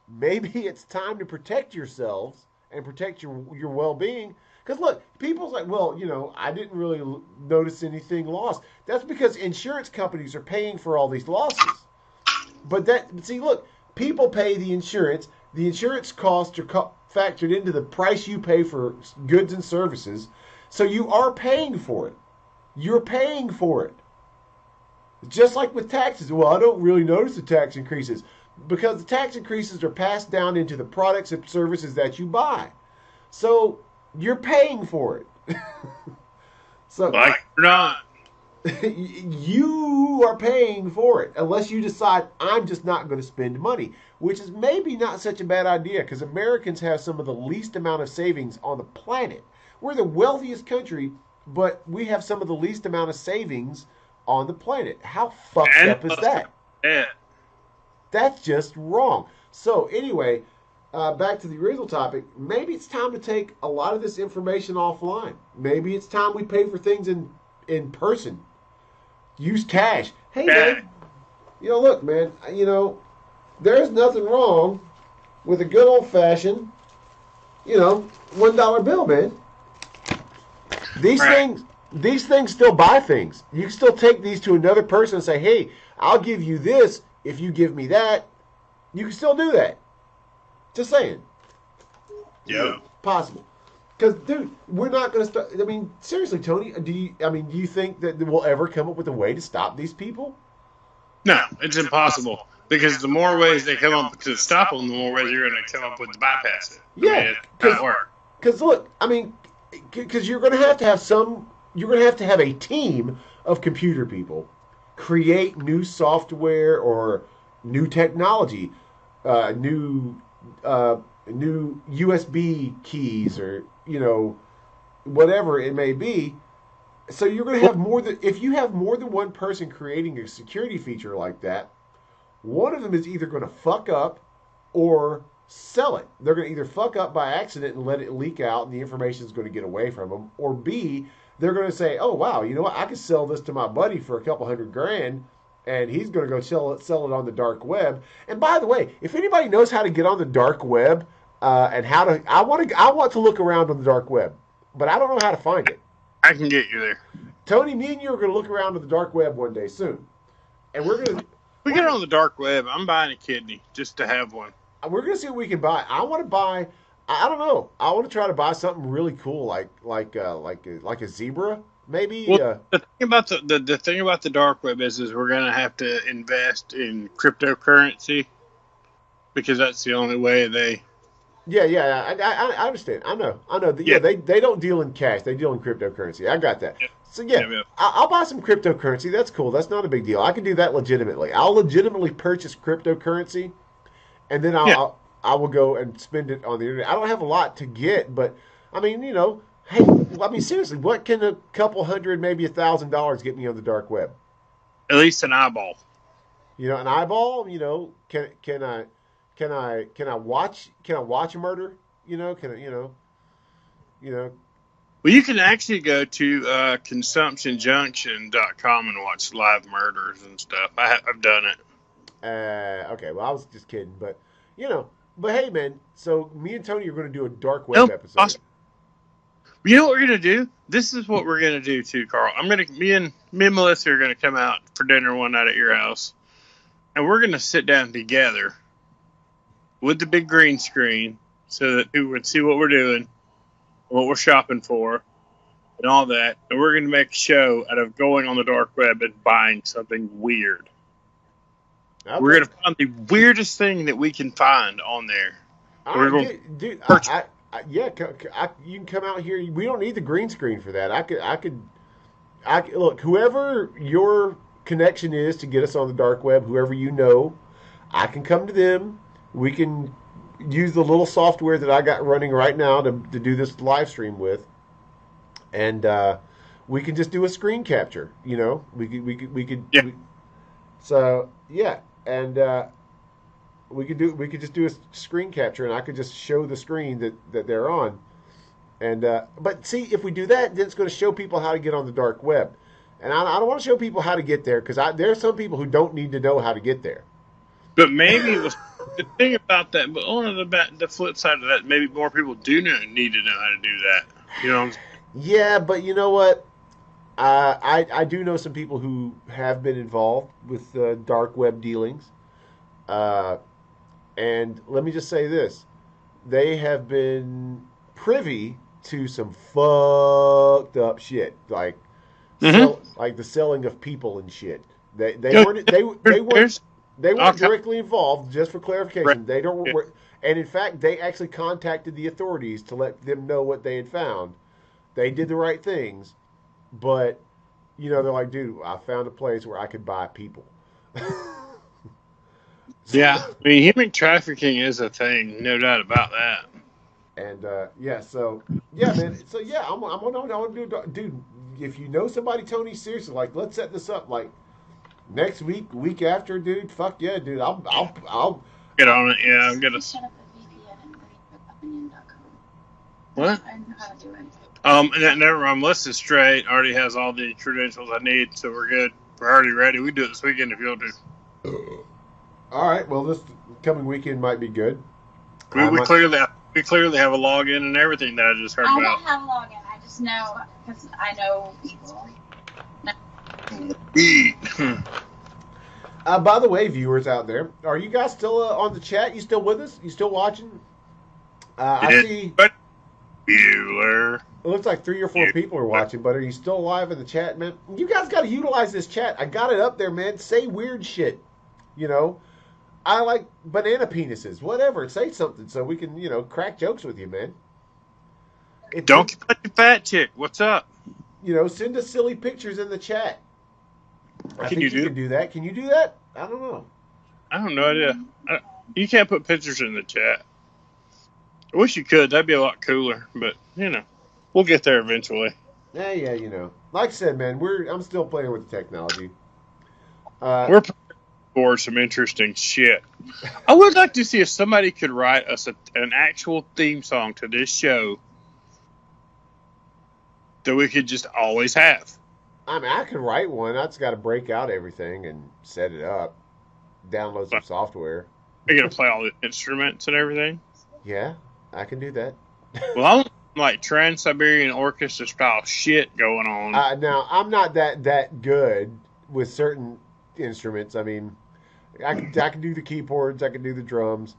S1: it's time to protect yourselves and protect your well-being. Because look, people's like, well, I didn't really notice anything lost. That's because insurance companies are paying for all these losses. But look, people pay the insurance. The insurance costs are factored into the price you pay for goods and services. So you are paying for it. You're paying for it. Just like with taxes. Well, I don't really notice the tax increases, because the tax increases are passed down into the products and services that you buy. So you're paying for it. So
S2: like it or not.
S1: you are paying for it unless you decide I'm just not going to spend money, which is maybe not such a bad idea because Americans have some of the least amount of savings on the planet. We're the wealthiest country, but we have some of the least amount of savings on the planet. How fucked up is that?
S2: Yeah.
S1: That's just wrong. So anyway, back to the original topic. Maybe it's time to take a lot of this information offline. Maybe it's time we pay for things in person. Use cash. Hey, man, look, man, there's nothing wrong with a good old-fashioned, $1 bill, man. These things still buy things. You can still take these to another person and say, hey, I'll give you this if you give me that. You can still do that. Just saying.
S2: Yeah.
S1: Possible. Because, dude, we're not going to start. I mean, seriously, Tony, do you think that we'll ever come up with a way to stop these people?
S2: No, it's impossible. Because the more ways they come up to stop them, the more ways you're going to come up with to bypass it.
S1: Yeah. Because, look, because you're going to have to have a team of computer people create new software or new technology, new USB keys or, whatever it may be. So you're going to have if you have more than one person creating a security feature like that, one of them is either going to fuck up or sell it. They're going to either fuck up by accident and let it leak out and the information is going to get away from them, or B, they're going to say, oh, wow, you know what? I could sell this to my buddy for a couple $100,000 and he's going to go sell it on the dark web. And by the way, if anybody knows how to get on the dark web and how to, I want to look around on the dark web, but I don't know how to find it.
S2: I can get you there.
S1: Tony, me and you are going to look around on the dark web one day soon. And we're going to...
S2: We get on the dark web. I'm buying a kidney just to have one.
S1: We're going to see what we can buy. I want to buy... I don't know. I want to try to buy something really cool like a zebra, maybe.
S2: Well, the thing about the dark web is we're going to have to invest in cryptocurrency because that's the only way they...
S1: Yeah. I understand. I know. Yeah, they don't deal in cash. They deal in cryptocurrency. I got that. Yeah. So, yeah. I'll buy some cryptocurrency. That's cool. That's not a big deal. I can do that legitimately. I'll legitimately purchase cryptocurrency, and then I will go and spend it on the internet. I don't have a lot to get, but, hey, seriously, what can a couple $100, maybe $1,000 get me on the dark web?
S2: At least an eyeball.
S1: An eyeball, can I watch a murder?
S2: Well, you can actually go to consumptionjunction.com and watch live murders and stuff. I've done it.
S1: Okay, well, I was just kidding, but hey, man. So me and Tony are going to do a dark web episode.
S2: Awesome. You know what we're going to do? This is what we're going to do too, Carl. Me and Melissa are going to come out for dinner one night at your house, and we're going to sit down together with the big green screen so that people would see what we're doing, what we're shopping for, and all that. And we're going to make a show out of going on the dark web and buying something weird. Okay. We're going to find the weirdest thing that we can find on there.
S1: Dude, you can come out here. We don't need the green screen for that. I could look, whoever your connection is to get us on the dark web, whoever I can come to them. We can use the little software that I got running right now to do this live stream with, and we can just do a screen capture. We could.
S2: Yeah.
S1: We could just do a screen capture, and I could just show the screen that they're on. And but see, if we do that, then it's going to show people how to get on the dark web, and I don't want to show people how to get there because there are some people who don't need to know how to get there.
S2: But maybe it was the thing about that. But on the flip side of that, maybe more people do need to know how to do that.
S1: Yeah, but you know what? I do know some people who have been involved with dark web dealings. And let me just say this. They have been privy to some fucked up shit. Like the selling of people and shit. They weren't directly involved, just for clarification. Right. They don't work, and in fact, they actually contacted the authorities to let them know what they had found. They did the right things, but you know, they're like, dude, I found a place where I could buy people.
S2: Yeah, I mean, human trafficking is a thing, no doubt about that.
S1: And yeah, so yeah, man. So yeah, I want to do, dude. If you know somebody, Tony, seriously, like, let's set this up, like next week after, dude. Fuck yeah, dude. I'll
S2: get on it. Yeah, I'm gonna
S5: set up a VPN and read.com.
S2: What?
S5: I know how to do it.
S2: Never mind. Melissa's straight. Already has all the credentials I need, so we're good. We're already ready. We can do it this weekend if you'll do.
S1: All right. Well, this coming weekend might be good.
S2: We clearly have a login and everything that I just heard about.
S5: I don't have a login. I just know because I know people.
S1: By the way, viewers out there, are you guys still on the chat? You still with us? You still watching? I see.
S2: Bueller.
S1: It looks like 3 or 4 people are watching, but are you still alive in the chat, man? You guys got to utilize this chat. I got it up there, man. Say weird shit. You know, I like banana penises. Whatever. Say something so we can, you know, crack jokes with you, man.
S2: Don't get like a fat chick. What's up?
S1: You know, send us silly pictures in the chat. I think you can do that. Can you do that? I don't know.
S2: I have no idea. You can't put pictures in the chat. I wish you could. That'd be a lot cooler. But, you know, we'll get there eventually.
S1: Yeah, you know. Like I said, man, I'm still playing with the technology.
S2: We're for some interesting shit. I would like to see if somebody could write us an actual theme song to this show that we could just always have.
S1: I mean, I could write one. I just got to break out everything and set it up, download some software.
S2: Are you going to play all the instruments and everything?
S1: Yeah, I can do that.
S2: Well, I want like Trans-Siberian Orchestra style shit going on.
S1: Now, I'm not that good with certain instruments. I mean, I can do the keyboards. I can do the drums.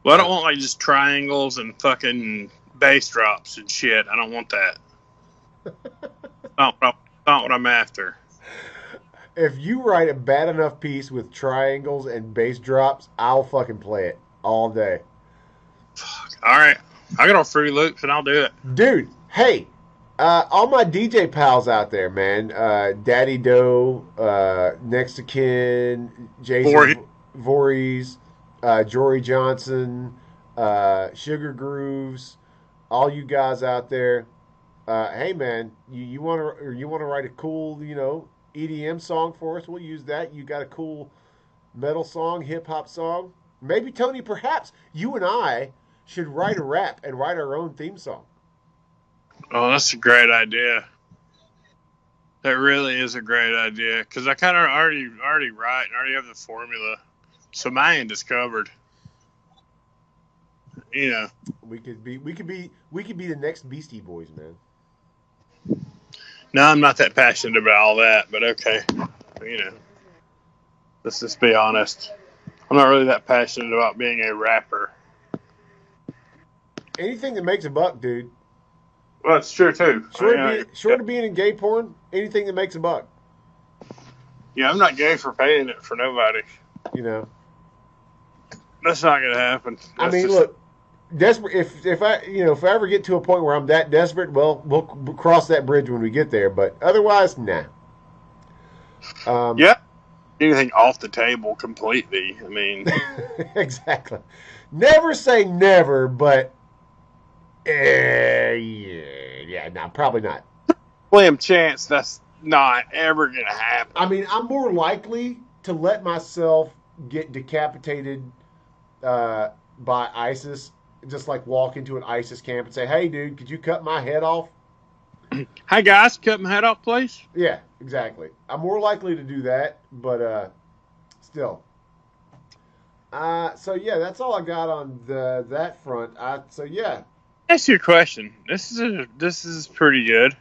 S2: Well, I don't want like just triangles and fucking bass drops and shit. I don't want that. not what I'm after.
S1: If you write a bad enough piece with triangles and bass drops, I'll fucking play it all day.
S2: Fuck. All right. I got on Fruity Loops and I'll do it.
S1: Dude, hey, all my DJ pals out there, man. Daddy Doe, Next to Kin, Jason Voorhees, Jory Johnson, Sugar Grooves, all you guys out there. Hey, man, you want to write a cool, you know, EDM song for us? We'll use that. You got a cool metal song, hip hop song? Maybe, Tony, perhaps you and I should write a rap and write our own theme song.
S2: Oh, that's a great idea. That really is a great idea because I kind of already write and already have the formula, so my end is covered. You know,
S1: we could be the next Beastie Boys, man.
S2: No, I'm not that passionate about all that, but okay. You know, let's just be honest. I'm not really that passionate about being a rapper.
S1: Anything that makes a buck, dude.
S2: Well, that's true, too.
S1: Short of being in gay porn, anything that makes a buck.
S2: Yeah, I'm not gay for paying it for nobody.
S1: You know.
S2: That's not going to happen.
S1: I mean, look, desperate. If I ever get to a point where I'm that desperate, well, we'll cross that bridge when we get there. But otherwise, nah.
S2: Yeah. Anything off the table completely. I mean.
S1: Exactly. Never say never, but yeah, no, probably not.
S2: Slim chance that's not ever going to happen.
S1: I mean, I'm more likely to let myself get decapitated by ISIS, just like walk into an ISIS camp and say, hey, dude, could you cut my head off?
S2: Hey, guys, cut my head off, please?
S1: Yeah, exactly. I'm more likely to do that, but still. So, yeah, that's all I got on that front. So, yeah.
S2: Ask you a question. This is pretty good.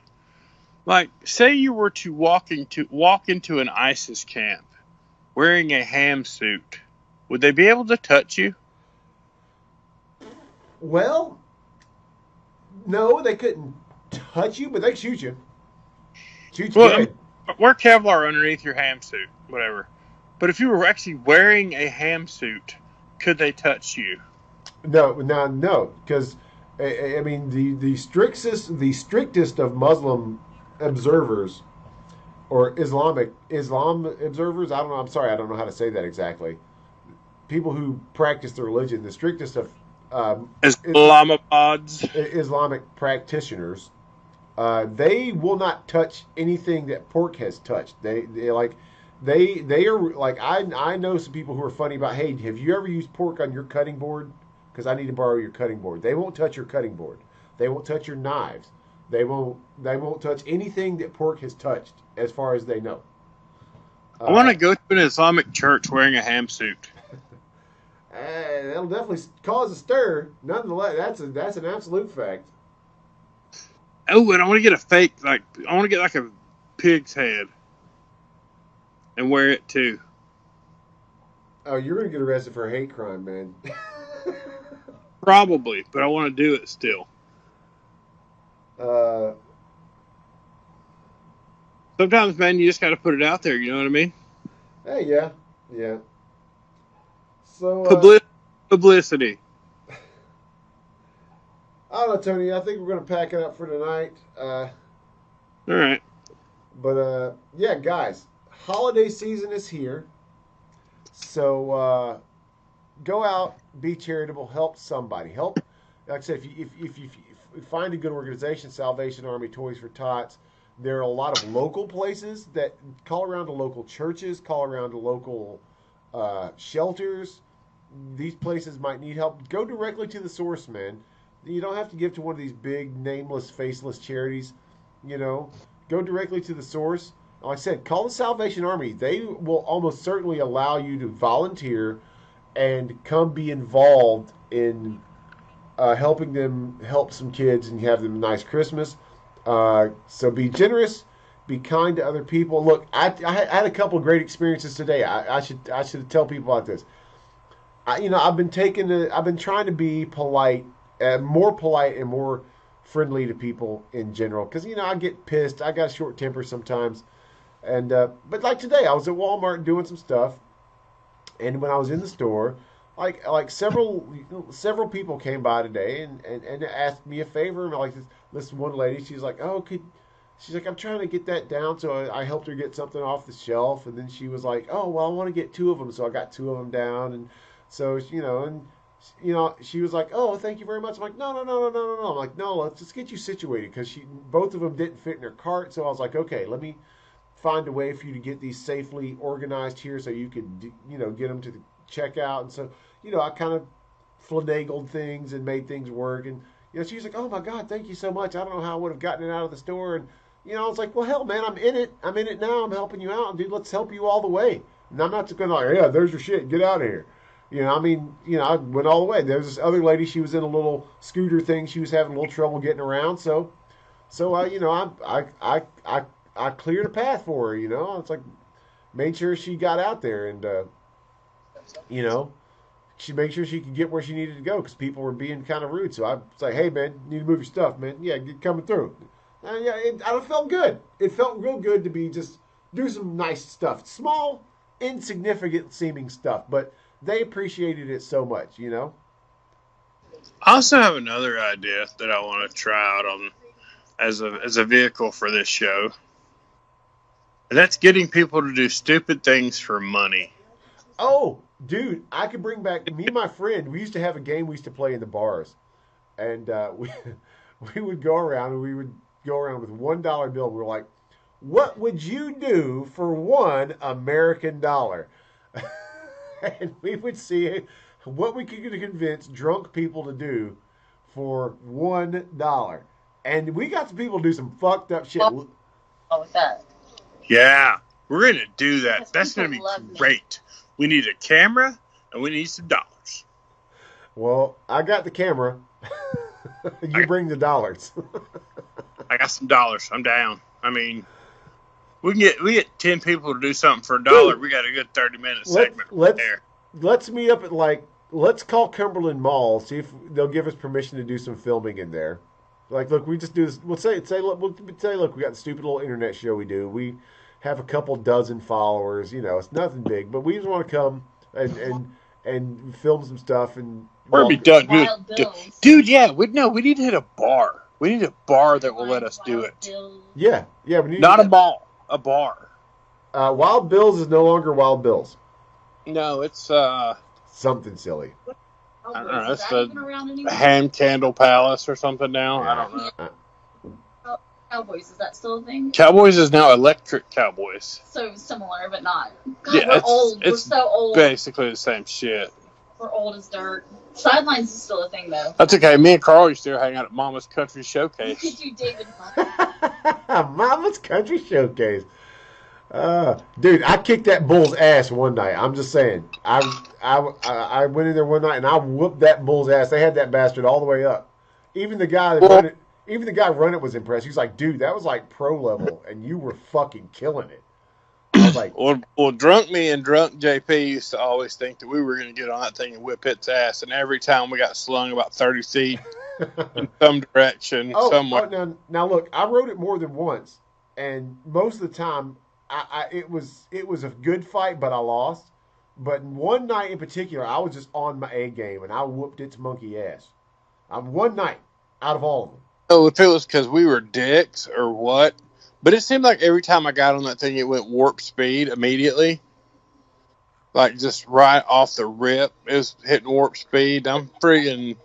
S2: Like, say you were to walk into an ISIS camp wearing a ham suit, would they be able to touch you?
S1: Well, no, they couldn't touch you, but they could shoot you. Shoot you good.
S2: Wear Kevlar underneath your ham suit, whatever. But if you were actually wearing a ham suit, could they touch you?
S1: No, because I mean the strictest of Muslim observers or Islam observers. I don't know. I'm sorry, I don't know how to say that exactly. People who practice their religion, the strictest of Islamic practitioners, they will not touch anything that pork has touched. They are like I know some people who are funny about, hey, have you ever used pork on your cutting board? Because I need to borrow your cutting board. They won't touch your cutting board. They won't touch your knives. They won't touch anything that pork has touched, as far as they know.
S2: I want to go to an Islamic church wearing a ham suit.
S1: That'll definitely cause a stir. Nonetheless, that's an absolute fact.
S2: Oh, and I want to get I want to get like a pig's head and wear it too.
S1: Oh, you're gonna get arrested for a hate crime, man.
S2: Probably, but I want to do it still. Sometimes, man, you just got to put it out there. You know what I mean?
S1: Hey, yeah. So
S2: publicity.
S1: I don't know, Tony. I think we're going to pack it up for tonight.
S2: All right.
S1: But yeah, guys, holiday season is here. So go out, be charitable, help somebody. Help. Like I said, if you find a good organization, Salvation Army, Toys for Tots. There are a lot of local places that call around to local churches, call around to local shelters. These places might need help. Go directly to the source, man. You don't have to give to one of these big, nameless, faceless charities. You know, go directly to the source. Like I said, call the Salvation Army. They will almost certainly allow you to volunteer and come be involved in helping them help some kids and have them a nice Christmas. So be generous, be kind to other people. Look, I had a couple of great experiences today. I should tell people about this. I've been trying to be polite, more polite and more friendly to people in general. Because I get pissed. I got a short temper sometimes. And but like today, I was at Walmart doing some stuff, and when I was in the store, like several people came by today and asked me a favor. And like this one lady, she's like, she's like, I'm trying to get that down. So I helped her get something off the shelf. And then she was like, oh, well, I want to get 2 of them. So I got 2 of them down. And so, she was like, oh, thank you very much. I'm like, no. I'm like, no, let's just get you situated. Because both of them didn't fit in her cart. So I was like, okay, let me find a way for you to get these safely organized here so you could, get them to the checkout. And so, I kind of finagled things and made things work. And, she's like, oh, my God, thank you so much. I don't know how I would have gotten it out of the store. And, I was like, well, hell, man, I'm in it. I'm in it now. I'm helping you out. Dude, let's help you all the way. And I'm not just going to like, yeah, there's your shit. Get out of here. I went all the way. There was this other lady. She was in a little scooter thing. She was having a little trouble getting around. So I cleared a path for her, It's like, made sure she got out there and, she made sure she could get where she needed to go because people were being kind of rude. So I was like, hey, man, you need to move your stuff, man. Yeah, get coming through. I felt good. It felt real good to be just do some nice stuff. Small, insignificant seeming stuff, but they appreciated it so much,
S2: I also have another idea that I want to try out on as a vehicle for this show. And that's getting people to do stupid things for money.
S1: Oh, dude, I could bring back me and my friend. We used to have a game we used to play in the bars, and we would go around and we would go around with $1 bill. We were like, "What would you do for $1 American dollar?" And we would see what we could convince drunk people to do for $1, and we got some people to do some fucked up shit.
S5: Oh, with that.
S2: Yeah, we're gonna do that. That's gonna be great. We need a camera, and we need some dollars.
S1: Well, I got the camera. You bring the dollars.
S2: I got some dollars. I'm down. I mean, we get 10 people to do something for $1. We got a good 30-minute segment there.
S1: Let's meet up at let's call Cumberland Mall. See if they'll give us permission to do some filming in there. Like, look, we just do this. We'll say, look, we got the stupid little internet show we do. We have a couple dozen followers. It's nothing big, but we just want to come and film some stuff. And
S2: we're gonna be done, dude. Yeah, we need to hit a bar. We need a bar that will let us do it.
S1: Yeah. We need
S2: not a mall. a bar.
S1: Wild Bill's is no longer Wild Bill's.
S2: No, it's
S1: Something silly.
S5: Oh,
S2: I don't know.
S5: is
S2: It's
S5: that even around anymore?
S2: Ham Candle Palace or something now.
S1: Yeah.
S2: I don't know.
S5: Cowboys, is that still a thing?
S2: Cowboys is now Electric Cowboys.
S5: So similar, but not. God,
S2: Yeah,
S5: we're
S2: it's-
S5: old. We're
S2: it's
S5: so old.
S2: Basically the same shit.
S5: We're old as dirt. Sidelines is still a thing, though.
S2: That's okay. Me and Carl used to hang out at Mama's Country
S5: You
S2: Showcase.
S5: could do David.
S1: Mama's Country Showcase. Dude, I kicked that bull's ass one night. I'm just saying. I went in there one night and I whooped that bull's ass. They had that bastard all the way up. Even the guy that run it. Even the guy running it was impressed. He's like, dude, that was like pro level, and you were fucking killing it. I was like,
S2: Well, drunk me and drunk JP used to always think that we were going to get on that thing and whip its ass, and every time we got slung about 30 feet in some direction, somewhere.
S1: Now look, I rode it more than once, and most of the time, it was a good fight, but I lost. But one night in particular, I was just on my A game, and I whooped its monkey ass. One night out of all of them.
S2: Oh, if it was because we were dicks or what, but it seemed like every time I got on that thing, it went warp speed immediately. Like just right off the rip, it was hitting warp speed. I'm freaking.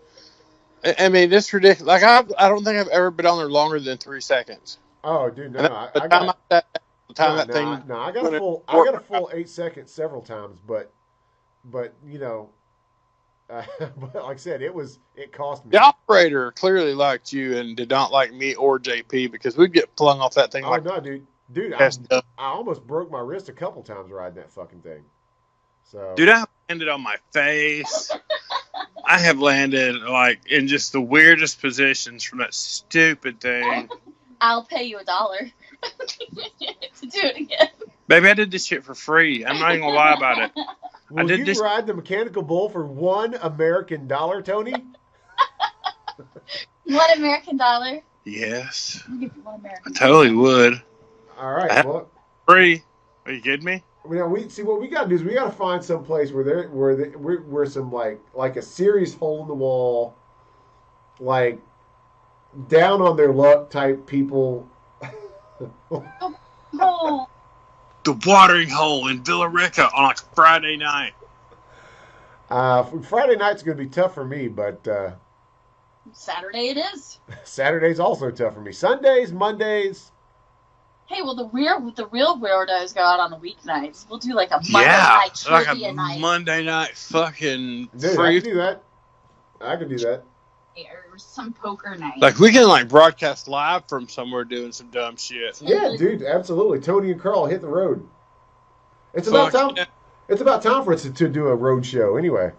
S2: I mean, it's ridiculous. Like I don't think I've ever been on there longer than 3 seconds.
S1: Oh, dude, no,
S2: And
S1: I got
S2: that
S1: I got a full 8 seconds several times, but you know, but like I said, it cost me.
S2: The operator clearly liked you and did not like me or JP because we'd get flung off that thing
S1: Oh
S2: like
S1: no, dude,
S2: That's
S1: I almost broke my wrist a couple times riding that fucking thing. So,
S2: Dude, I have landed on my face. I have landed like in just the weirdest positions from that stupid thing.
S5: I'll pay you $1 to do it again.
S2: Baby, I did this shit for free. I'm not even gonna lie about it.
S1: will
S2: did
S1: you
S2: this-
S1: ride the mechanical bull for $1 American, Tony?
S5: $1 American. I'll
S2: Yes,
S5: give you $1 American.
S2: I totally would.
S1: All right, well.
S2: Free? Are you kidding me?
S1: We see what we gotta do is we gotta find some place where some like a serious hole in the wall, like down on their luck type people.
S5: Oh,
S2: The watering hole in Villa Rica on like Friday night.
S1: Friday night's gonna be tough for me, but
S5: Saturday it is.
S1: Saturday's also tough for me. Sundays, Mondays.
S5: Hey, well, the real weirdos go out on the weeknights. We'll do like a Monday night
S2: like
S5: trivia
S2: a
S5: night
S2: Monday night fucking
S1: Dude,
S2: free.
S1: I can do that. I can do that.
S5: or some poker night.
S2: Like we can like broadcast live from somewhere doing some dumb shit.
S1: Yeah, dude, absolutely. Tony and Carl hit the road. It's about
S2: Fuck
S1: time.
S2: yeah.
S1: It's about time for us to do a road show. Anyway,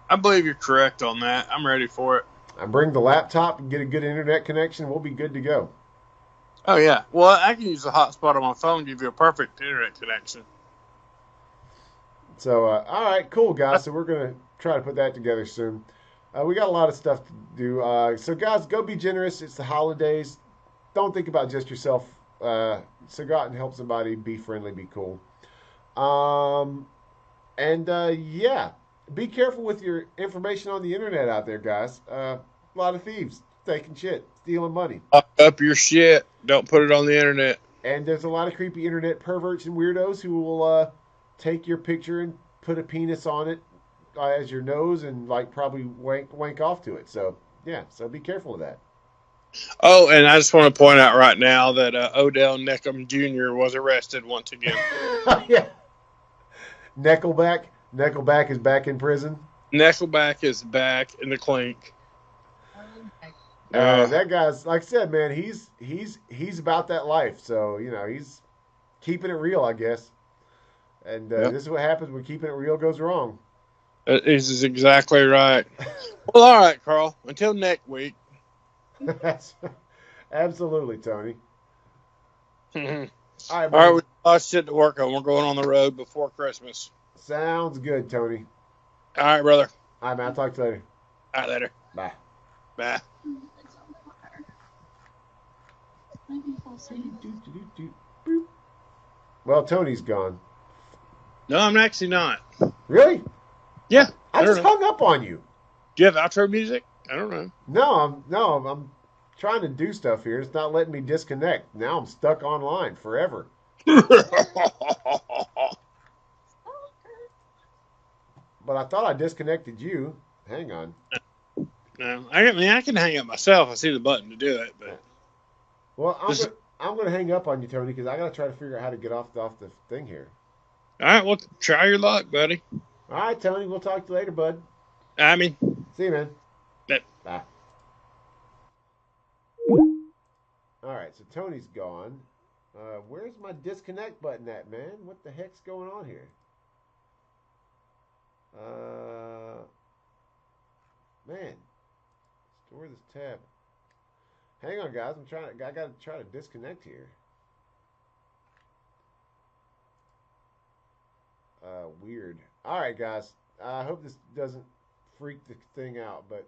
S2: I believe you're correct on that. I'm ready for it.
S1: I bring the laptop and get a good internet connection. We'll be good to go.
S2: Oh yeah. Well, I can use the hotspot on my phone to give you a perfect internet connection.
S1: So, all right, cool, guys. So we're going to try to put that together soon. We got a lot of stuff to do. So, guys, go be generous. It's the holidays. Don't think about just yourself. So go out and help somebody. Be friendly. Be cool. Yeah, be careful with your information on the internet out there, guys. A lot of thieves taking shit, stealing money.
S2: Lock up your shit. Don't put it on the internet.
S1: And there's a lot of creepy internet perverts and weirdos who will take your picture and put a penis on it as your nose and like probably wank off to it. So yeah, so be careful of that.
S2: Oh, and I just want to point out right now that Odell Neckham Jr. was arrested once again.
S1: Yeah, Nickelback is back in prison.
S2: Nickelback is back in the clink.
S1: That guy's, like I said, man, he's about that life. So you know he's keeping it real, I guess. And
S2: Yep.
S1: This is what happens when keeping it real goes wrong.
S2: This is exactly right. Well, all right, Carl. Until next week.
S1: Absolutely, Tony.
S2: All
S1: All right,
S2: right,
S1: buddy.
S2: we got a lot of shit to work on. We're going on the road before Christmas.
S1: Sounds good, Tony.
S2: All right, brother.
S1: All right, man. I'll talk to you later.
S2: All right, later.
S1: Bye.
S2: Bye.
S5: It's on the water. Maybe I'll say
S1: Boop. Well, Tony's gone.
S2: No, I'm actually not.
S1: Really?
S2: Yeah.
S1: I
S2: don't
S1: just
S2: know.
S1: hung up on you.
S2: Do you have outro music? I don't know.
S1: No, I'm trying to do stuff here. It's not letting me disconnect. Now I'm stuck online forever. But I thought I disconnected you. Hang on.
S2: No, I mean I can hang up myself. I see the button to do it, but
S1: Well, I'm gonna hang up on you, Tony, because I gotta try to figure out how to get off the thing here.
S2: all right. Well, try your luck, buddy.
S1: All right, Tony. We'll talk to you later, bud.
S2: I mean,
S1: See you, man.
S2: that,
S1: Bye. All right, so Tony's gone. Where's my disconnect button at, man? What the heck's going on here? Man, store this tab. Hang on, guys. I gotta try to disconnect here. Weird. All right, guys. I hope this doesn't freak the thing out, but